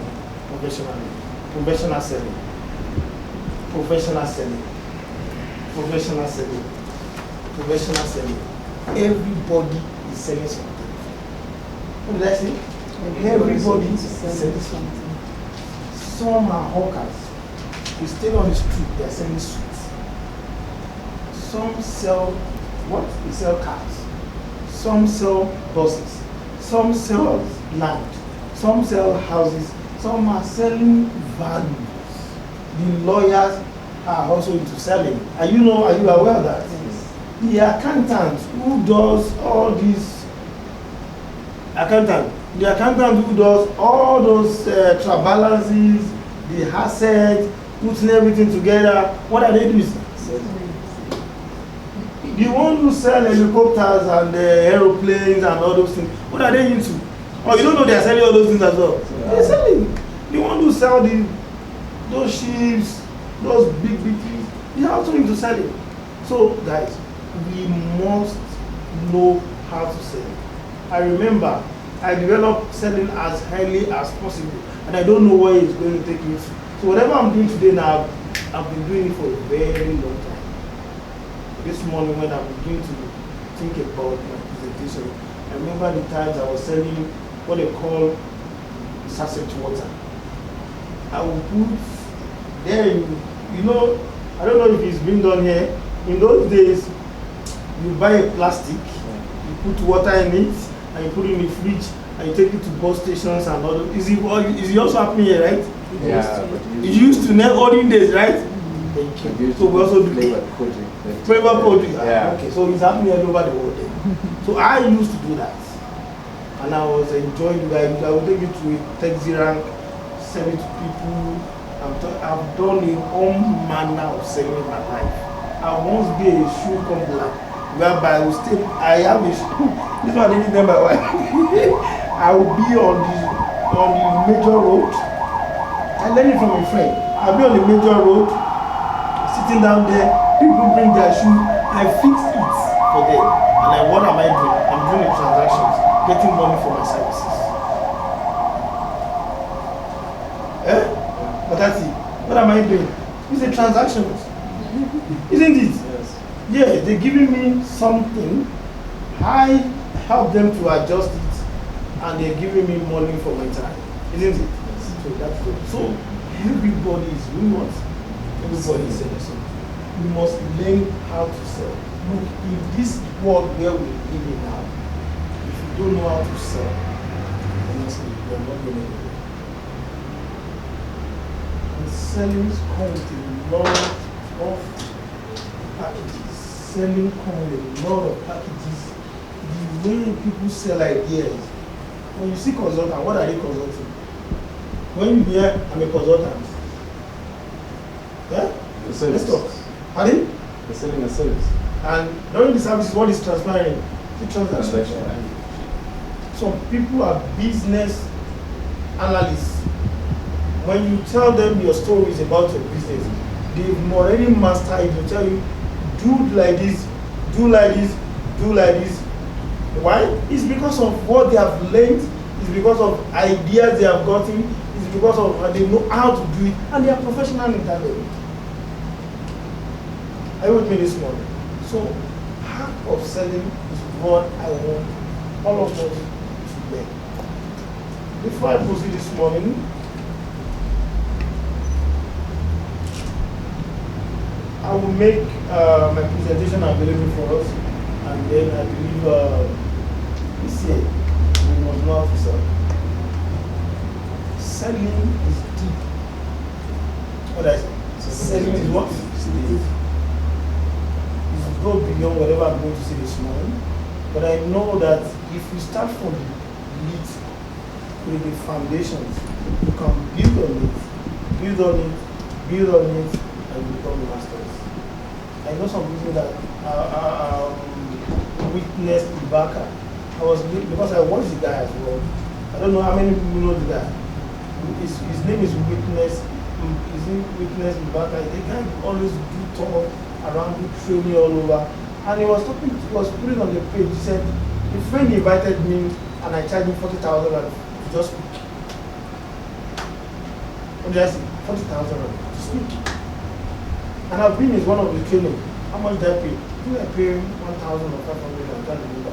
professionally, professional selling. Everybody is selling something. What did I say? Everybody is selling something. Some are hawkers. You stay on the street, they are selling sweets. Some sell what? They sell cars. Some sell buses. Some sell land. Some sell houses. Some are selling value. The lawyers are also into selling. Are you aware of that? Yes. The accountant who does all these the accountant who does all those trial balances, the assets, putting everything together, what are they doing? The one who sell helicopters and aeroplanes and all those things, what are they into? Oh, you don't know they are selling all those things as well? Yeah. They're selling. The one who sell those ships, those big things, they are also into selling. So guys, we must know how to sell. I remember I developed selling as highly as possible, and I don't know where it's going to take me to. So whatever I'm doing today now, I've been doing it for a very long time. This morning when I began to think about my presentation, I remember the times I was selling what they call sachet water. I will put there, I don't know if it's been done here. In those days, you buy a plastic, you put water in it, and you put it in the fridge, and you take it to bus stations and all. Is it also happening here, right? Yeah, It used to never olden days, right? Thank you. So we also do flavor poultry. Yeah. Okay, so it's happening all over the world. So I used to do that, and I was enjoying it. I would take it to a taxi rank, sell it to people. I've done a all manner of selling in my life. I once be a shoe company whereby I have a shoe. This one I didn't know my wife. I will be on the major road. I learned it from a friend. I'll be on the major road, sitting down there. People bring their shoe. I fix it for them. And then what am I doing? I'm doing the transactions, getting money for my services. But that's it. What am I doing? It's a transactions. Isn't it? Yes. Yeah, they're giving me something. I help them to adjust it, and they're giving me money for my time. Isn't it? So that's good. So everybody is doing what? Everybody is selling. We must learn how to sell. Look, in this world where we live in now, if you don't know how to sell, honestly, you're not going anywhere. And selling comes with a lot of packages. Selling comes with a lot of packages. The way people sell ideas. When you see consultant, what are they consulting? When you hear I'm a consultant, yeah? The service. Let's talk. Pardon? They're selling a service. And during the services, what is transpiring? The transaction. Transaction. Some people are business analysts. When you tell them your stories about your business, they've already mastered it. They tell you, do like this, do like this, do like this. Why? It's because of what they have learned. It's because of ideas they have gotten. It's because of they know how to do it, and they are professional in that area. Are you with me this morning? So, part of selling is what I want all of us to learn. Before I proceed this morning, I will make my presentation available for us, and then I believe this year we must know how to sell. Selling is deep. What I say? Selling is what? It's deep. It go beyond whatever I'm going to say this morning, but I know that if you start from the lead with the foundations, you can build on it, build on it, build on it, and become masters. I know some people that witnessed Ibaka. Because I watched the guy as well. I don't know how many people know the guy. His name is Witness. Witness Ibaka. The guy always do talk around, do training all over. And he was putting on the page. He said, a friend invited me and I charged him 40,000 to just speak. What did I say? 40,000 to speak. And I've been in one of the training. How much did I pay? I think I pay 1,000 or 500, I can't remember.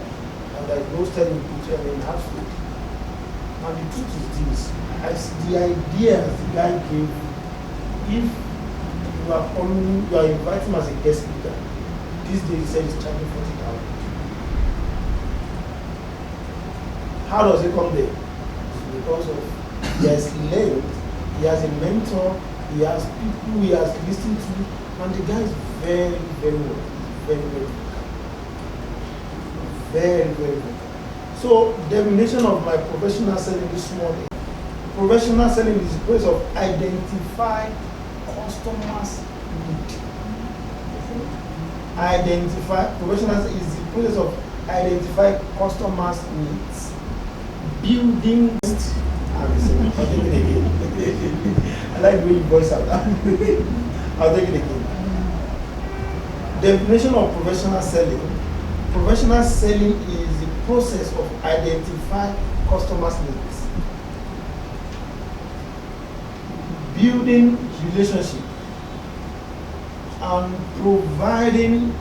And I go studying picture and then have food. And the truth is this, as the idea the guy gave, if you are inviting him as a guest speaker, this day he said he's charging 40,000. How does it come there? It's because of he has learned, he has a mentor, he has people he has listened to, and the guy is very, very well. Very, very well. Very, very well. So, definition of my professional selling this morning. Professional selling is the place of identify customers' need. Professional is the process of identify customers' needs. Building and receiving. I'll take it again. I like the way you voice out. I'll take it again. Definition of professional selling. Professional selling is the process of identifying customers' needs, building relationship, and providing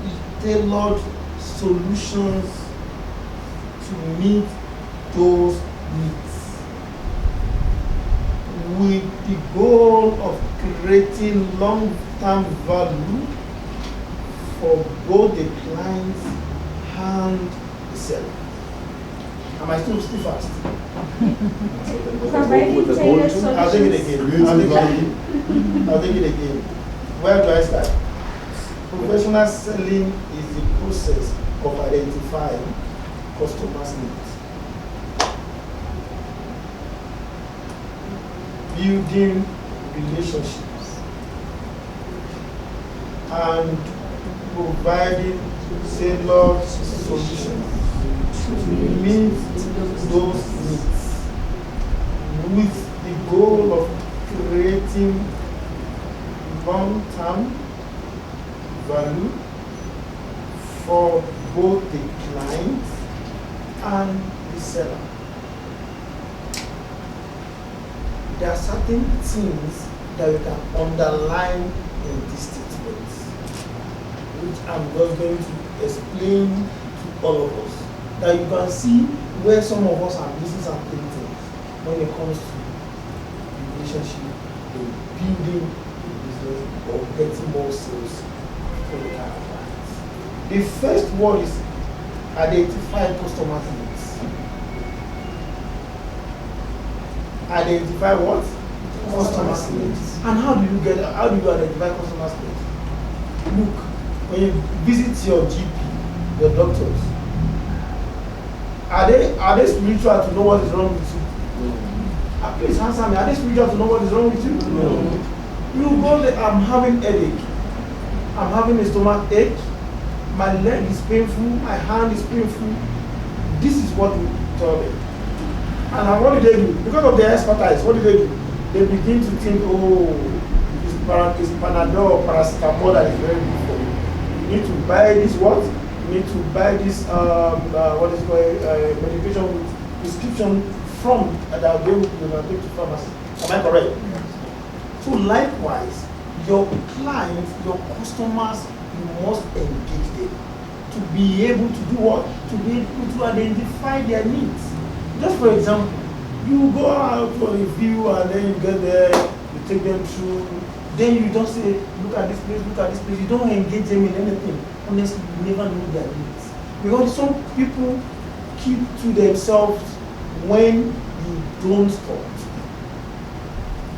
tailored solutions to meet those needs, with the goal of creating long-term value for both the clients and the seller. Am I still fast? Providing tailored I'll take it solutions. again. I'll take it again. Where do I start? Professional selling is the process of identifying customers' needs, building relationships, and providing tailored solutions to meet those needs with the goal of creating long-term value for both the client and the seller. There are certain things that you can underline in these statements, which I'm just going to explain to all of us, that you can see where some of us are missing some things when it comes to relationship, in building a business, or getting more sales for the clients. The first word is identify customer needs. Identify what? Customer needs. And how do you identify customer needs? Look, when you visit your GP, your doctors, are they spiritual to know what is wrong with you? Please answer me. Are they spiritual to know what is wrong with you? No. You go there, I'm having headache. I'm having a stomach ache. My leg is painful. My hand is painful. This is what you tell them. And what do they do? Because of their expertise, what do? They begin to think, oh, it's Panadol or paracetamol that is very good for you. You need to buy this what? You need to buy this, medication with prescription from that they will take to pharmacy. Am I correct? Yes. So likewise, your clients, your customers, you must engage them to be able to do what? To be able to identify their needs. Just for example, you go out for a view and then you get there, you take them through, then you don't say, look at this place, look at this place. You don't engage them in anything. Honestly, you never know their needs. Because some people keep to themselves when you don't talk.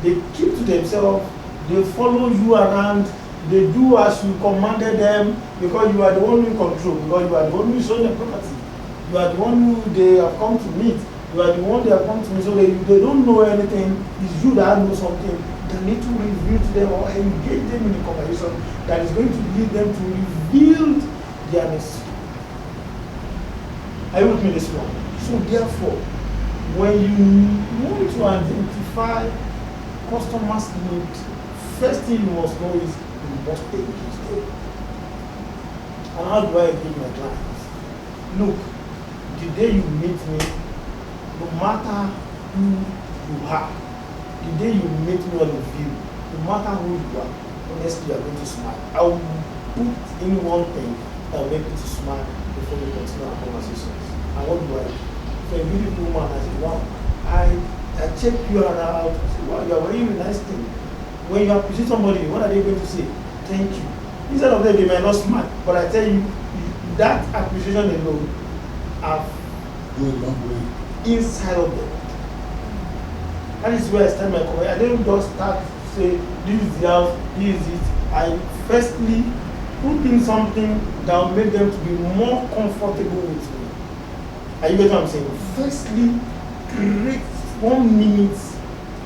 They keep to themselves, they follow you around, they do as you commanded them because you are the one who control, because you are the one who is on the property. You are the one who they have come to meet. You are the one they have come to meet, so they don't know anything. It's you that know something. They need to reveal to them or engage them in a conversation that is going to lead them to reveal their needs. Are you with me this morning? So therefore, when you want to identify customers' needs, first thing you must know is you must engage them. And how do I engage my clients? Look, the day you meet me, no matter who you are, the day you meet me on the view, no matter who you are, honestly, you are going to smile. I will put in one thing that will make you to smile before we continue our conversations. And what do I do? For a beautiful woman, I say, wow, I check you out. I say, wow, you are wearing a nice thing. When you appreciate somebody, what are they going to say? Thank you. Instead of them, they may not smile, but I tell you, that appreciation alone have Go a long way. inside of them. That is where I start my career. I don't just start to say, this is the house, this is it. I firstly put in something that will make them to be more comfortable with me. Are you getting what I'm saying? Firstly, create 1 minute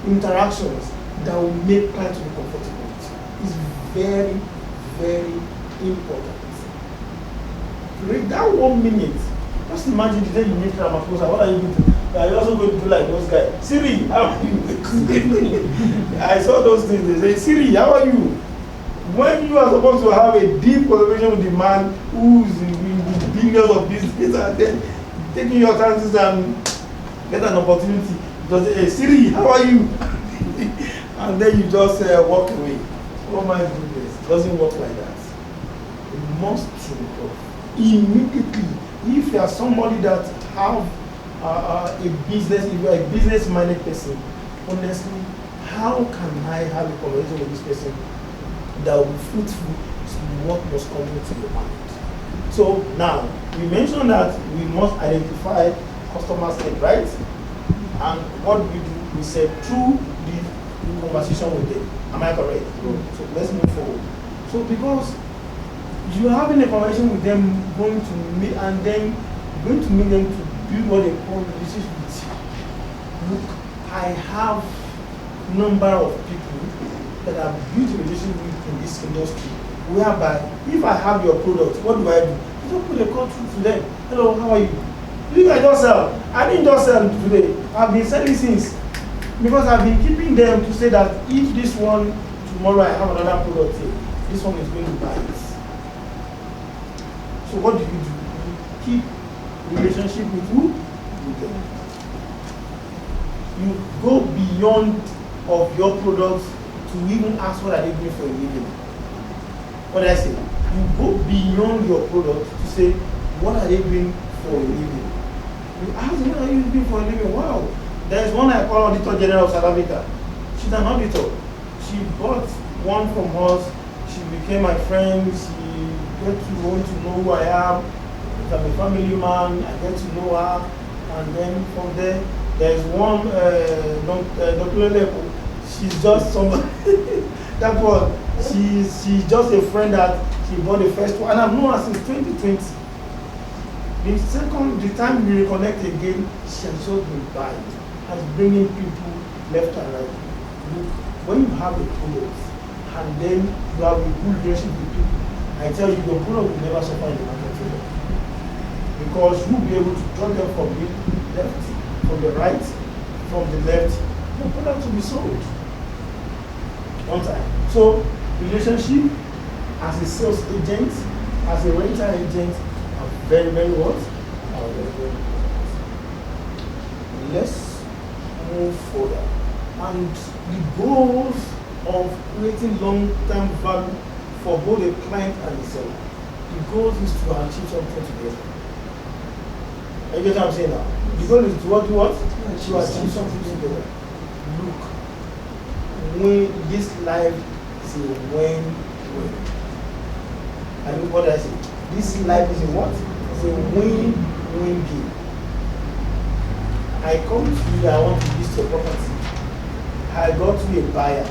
interactions that will make clients to be comfortable with you. It's very, very important. Create that 1 minute. Just imagine the day you meet Ramaphosa, what are you going to do? Are you also going to do like those guys? Siri, how are you? I saw those things. They say, Siri, how are you? When you are supposed to have a deep conversation with the man who's in billions of business and then taking your chances and get an opportunity, just say, hey, Siri, how are you? And then you just walk away. Oh my goodness, it doesn't work like that. You must think of immediately. If you are somebody that have a business, if you are a business-minded person, honestly, how can I have a conversation with this person that will be fruitful? Is what must come into your mind. So now, we mentioned that we must identify customers need, right? And what we do, we say through the conversation with them. Am I correct? So let's move forward. So because you are having a conversation with them, going to meet and then going to meet them to build what they call relationship with you. Look, I have number of people that have built a relationship with in this industry. Whereby, if I have your product, what do? I just put a call through to them. Hello, how are you? You guys just sell. I didn't just sell today. I've been selling since. Because I've been keeping them to say that if this one, tomorrow I have another product here, this one is going to buy it. So what do? You keep relationship with who? With them. You go beyond of your products to even ask what are they doing for a living. What did I say? You go beyond your product to say what are they doing for a living. You ask what are you doing for a living? Wow. There is one I call Auditor General of South Africa. She's an auditor. She bought one from us. She became my friend. She get to want to know who I am. I'm a family man. I get to know her. And then from there, there's one, Dr. Lepo. She's just somebody. That one. She's just a friend that she bought the first one. And I've known her since 2020. The time we reconnect again, she has just been buying. Has bringing people left and right. Look, when you have a product and then you have a good relationship with people, I tell you, your product will never suffer in the market today. Because you'll be able to draw them from the left, from the right, from the left, your product will be sold. One time. So, relationship as a sales agent, as a rental agent, are very, very what? Are very, very important. Let's move further. And the goals of creating long-term value for both the client and the seller. The goal is to achieve something together. You get what I'm saying now? The goal is to what? To achieve something together. Look, when this life is a win-win. I mean, what did I say? This life is a what? It's a win-win game. I come to you, I want to list your property. I got you a buyer.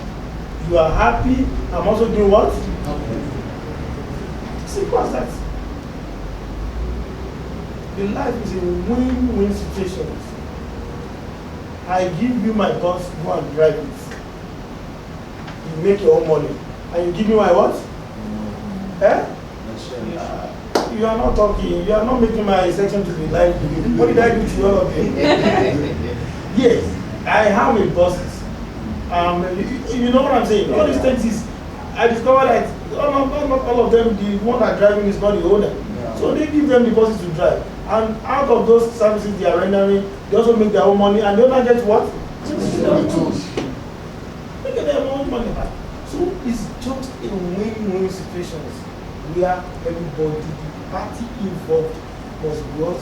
You are happy, I'm also doing what? Simple as that. The life is a win-win situation. I give you my bus, go and drive it. You make your own money. And you give me my what? You are not talking, you are not making my section to be live. What did I do to all of you? Yes, I have a bosses. You know what I'm saying? All these things is, I discovered that not all of them, the one that driving is not the owner. Yeah. So they give them the buses to drive. And out of those services they are rendering, they also make their own money, and the owner gets what? They get their own money back. So it's just a win-win situation where everybody, the party involved, must be what?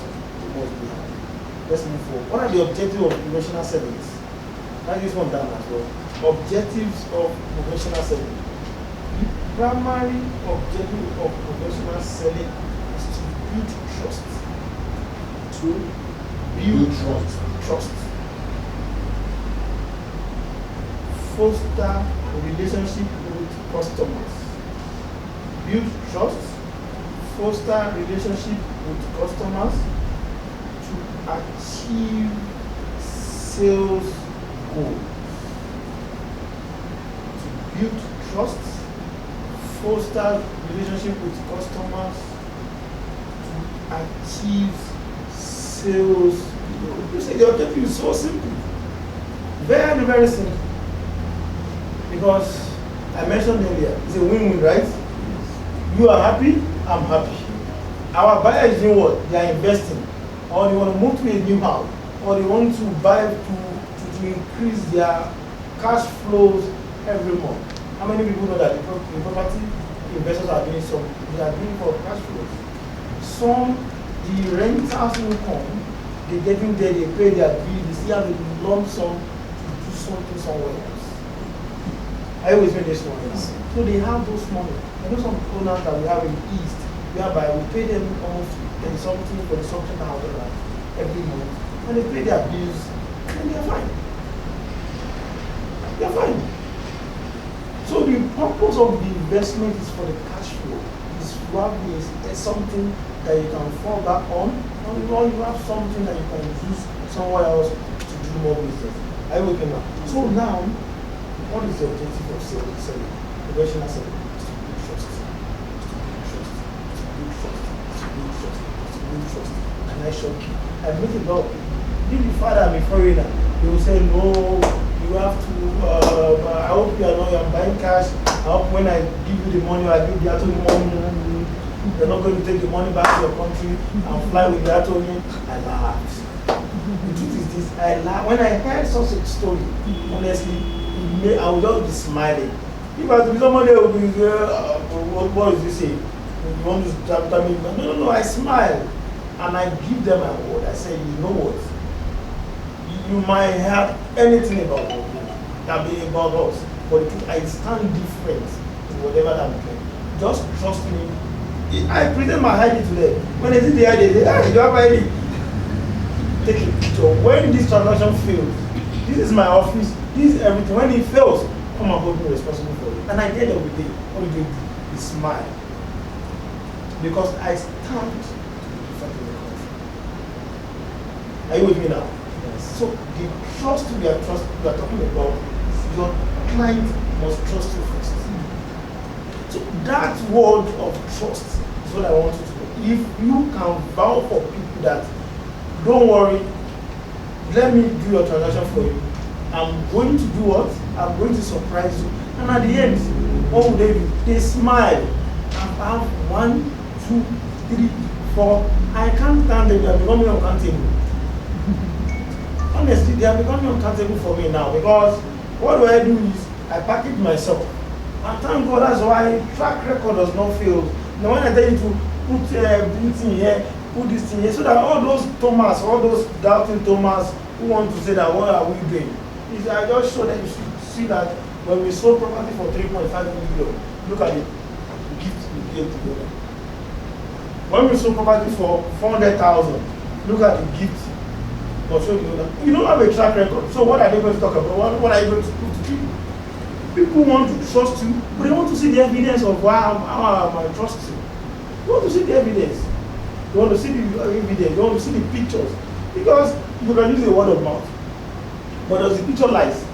Must be happy. Let's move forward. What are the objectives of professional service? Write this one down as well. Objectives of professional selling. The primary objective of professional selling is to build trust. To build trust. Foster a relationship with customers. Build trust. Foster relationship with customers to achieve sales goals. To build trust, foster relationship with customers to achieve sales goals. You see, the objective is so simple. Very, very simple. Because I mentioned earlier, it's a win-win, right? You are happy, I'm happy. Our buyer is doing what? They are investing. Or they want to move to a new house. Or they want to buy to increase their cash flows every month. How many people know that the property investors are doing some? They are doing for cash flows. Some, the renters income, they getting there, they pay their bill, they still have a lump sum to do something somewhere else. I always make this one. So they have those money. I know some owners that we have in the East, whereby we pay them almost 30 something, 40 something out of that. every month, and they pay their bills, and they're fine. They're fine. So the purpose of the investment is for the cash flow. Is to have something that you can fall back on, or you have something that you can use somewhere else to do more business. Are you working now? So now, what is the objective of selling? Professional selling is to build trust. To build trust. And I shock you. I met a lot of people. If the father I'm a foreigner, they will say, no, you have to, I hope you are not, I'm buying cash. I hope when I give you the money, I give the attorney money. You're not going to take the money back to your country and fly with the attorney. I laughed. The truth is this, I laughed. When I heard such a story, honestly, I would just be smiling. If I was with somebody who would be, what is this say? You want to tell me? No, I smile. And I give them my word. I say, you know what? You might have anything about us, but I stand different to whatever I'm doing. Just trust me. I present my ID to them. When they see the ID, they say, you have ID. Take a picture. When this transaction fails, this is my office, this is everything. When it fails, come and hold me responsible for it. And I did every day. What do you do? You smile. Because I stand to be different in the country. Are you with me now? Yes. So the trust we are talking about is your client must trust you first. So that word of trust is what I want you to know. If you can vow for people that, don't worry, let me do your transaction for you. I'm going to do what? I'm going to surprise you. And at the end, what would they do? They smile. I have 1, 2, 3, 4. I can't stand them. They are becoming uncountable. Honestly, they are becoming uncountable for me now, because what do? Is I package myself. And thank God, that's why track record does not fail. Now when I tell you to put this in here, put this in here, so that all those Thomas, all those doubting Thomas who want to say that what are we doing? Is I just show them, you should see that when we sold property for 3.5 million, look at it, the gift we gave together. When we sold property for 400,000, look at the gift. You don't have a track record. So what are they going to talk about? What are you going to prove to people? People want to trust you, but they want to see the evidence of how I trust you. You want to see the evidence. You want to see the evidence. You want to see the pictures. Because you can use the word of mouth. But does the picture lies?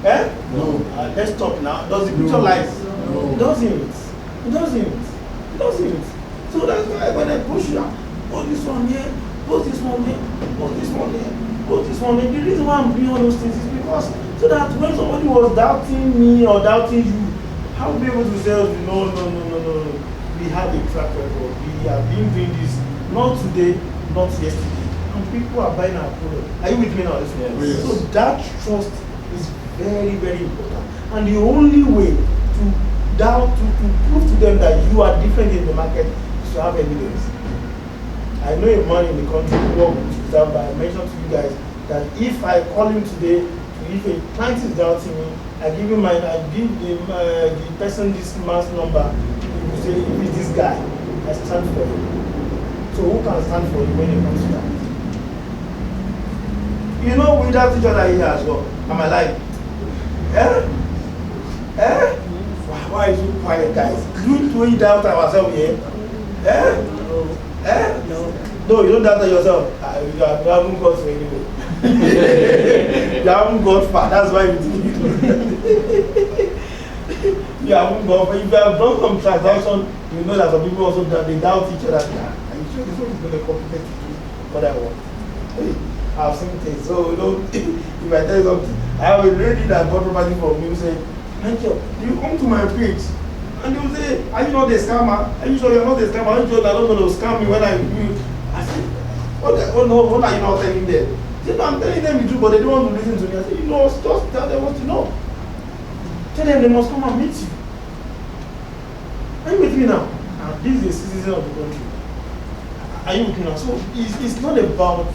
Eh? No. Let's talk now. Does the picture lies? No. It doesn't. It doesn't. It doesn't. So that's why when I push you, put this one here, put this one here, put this one here, put this one here. The reason why I'm doing all those things is because so that when somebody was doubting me or doubting you, I will be able to say, no. We have a track record. We have been doing this, not today, not yesterday. And people are buying our product. Are you with me now? Yes. So that trust is very, very important. And the only way to prove to them that you are different in the market is to have evidence. I know a man in the country who worked with Zamba. I mentioned to you guys that if I call him today, if a client is doubting me, I give the person this man's number. He will say, if it's this guy, I stand for him. So who can stand for you when it comes to that? You know, we have each other here as well. Am I lying? Why is you quiet, guys? Do we doubt ourselves here? No, you don't doubt yourself. You haven't got to anyway. You haven't got far. That's why you think you haven't got far. If you have done some transaction, you know that some people also they doubt each other. Are you sure this one is going to complicate to do what I want? Hey, I've seen things. So, you know, if I tell you something, I have a lady that bought property from me who said, Michael, you come to my page and you say, are you not a scammer? Are you sure you're not a scammer? Are you sure that I'm not going to scam me when I do it? I said, what are you not telling them? He said, no, I'm telling them the truth, but they don't want to listen to me. I said, just tell them what you know. Tell them they must come and meet you. Are you with me now? And this is a citizen of the country. Are you with me now? So it's not about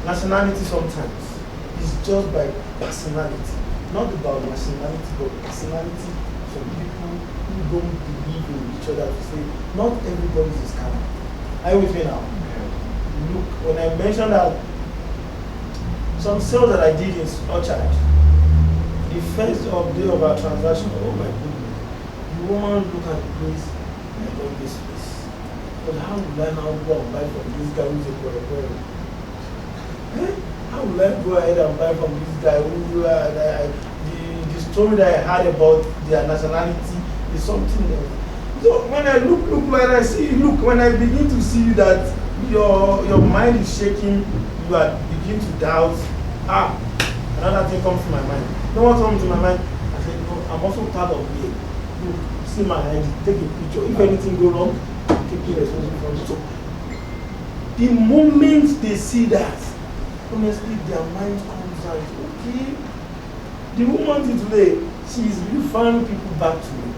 nationality sometimes. It's just by personality. Not about nationality, but personality for people who don't believe in each other to say, not everybody is a scammer. Are you with me now? Look, when I mentioned that some sales that I did in Orchard, the first day of our transaction, oh my goodness, you won't look at the place, I love this place. But how will I now go and buy from this guy who's a boy? How will I go ahead and buy from this guy who the story that I had about their nationality is something else. So when I look when I see when I begin to see that your mind is shaking, you are begin to doubt. Another thing comes to my mind. You know what comes to my mind? I said, no, I'm also part of me. Look, see my head, take a picture. If anything go wrong, take it responsible for it. So the moment they see that, honestly, their mind comes out. Okay, the woman today, she is referring people back to me.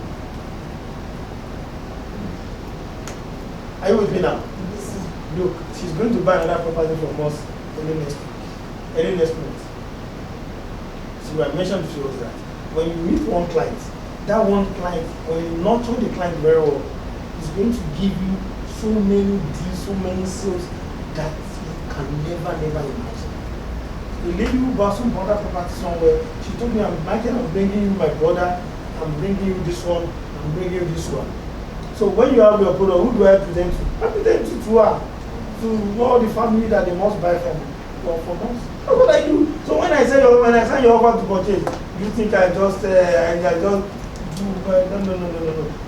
Are you with me now? Look, she's going to buy another property from us early next month. So I mentioned to you that when you meet one client, that one client, when you nurture the client very well, is going to give you so many deals, so many sales that you can never imagine. The lady who bought some other property somewhere, she told me, Michael, I'm bringing you my brother, I'm bringing you this one, I'm bringing you this one. So when you have your product, who do I present to? I present you to her, to all the family that they must buy from us. That's what I do. So when I say your offer to purchase, you think I just do? No.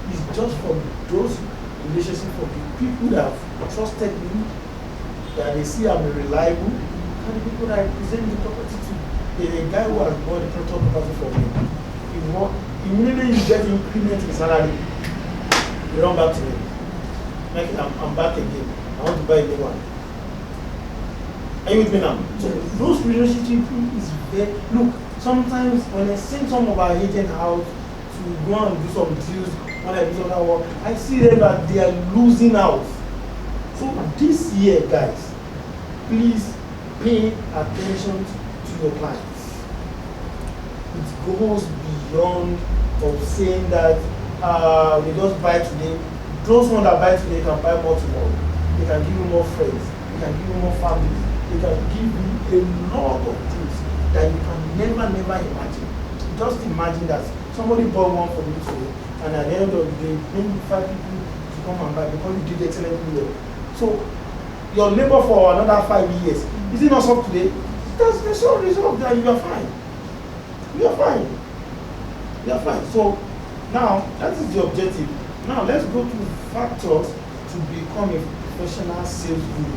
It's just from those relationships, from the people that have trusted me, that they see I'm reliable, and the people that I present the property to. The guy who has bought the property for me, immediately you get increment in salary, you run back to me. Like, I'm back again. I want to buy a new one. Are you with me now? So those relationships is very, look, sometimes when I send some of our agents out to go and do some deals, when I do some other work, I see them that they are losing out. So this year, guys, please pay attention to your clients. It goes beyond of saying that they just buy today. Those ones that buy today can buy more tomorrow. They can give you more friends. They can give you more families. They can give you a lot of things that you can never imagine. Just imagine that somebody bought one for you today, and at the end of the day, bring 5 people to come and buy because you did excellently well. So your labor for another 5 years, is it not up today? That's the sole result that you are fine. You are fine. You are fine. So now that is the objective. Now let's go to factors to become a professional sales guru.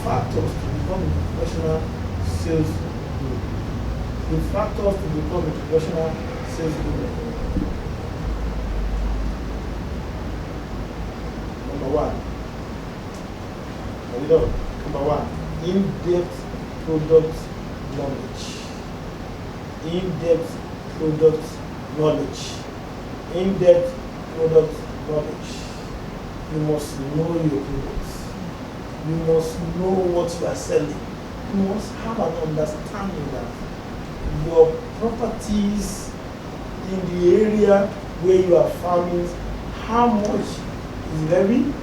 Factors to become a professional sales guru. The factors to become a professional sales guru. Number one. Number one, in-depth product knowledge. In-depth product knowledge. In-depth product knowledge. You must know your products. You must know what you are selling. You must have an understanding that your properties in the area where you are farming, how much is levy,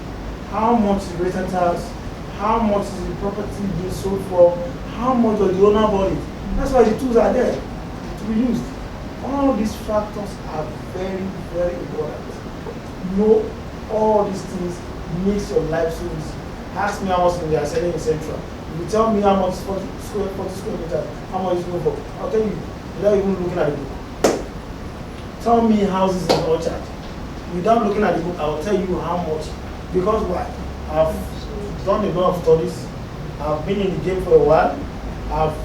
how much is rent tax, how much is the property being sold for, how much of the owner bought it. That's why the tools are there to be used. All these factors are very important. Know all these things makes your life so easy. Ask me how much they are selling in Central. If you tell me how much 40 square meters, how much is going for, I'll tell you without even looking at the book. Tell me houses in Orchard. Without looking at the book, I'll tell you how much. Because why? I've done a lot of studies. I've been in the game for a while. I've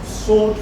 sold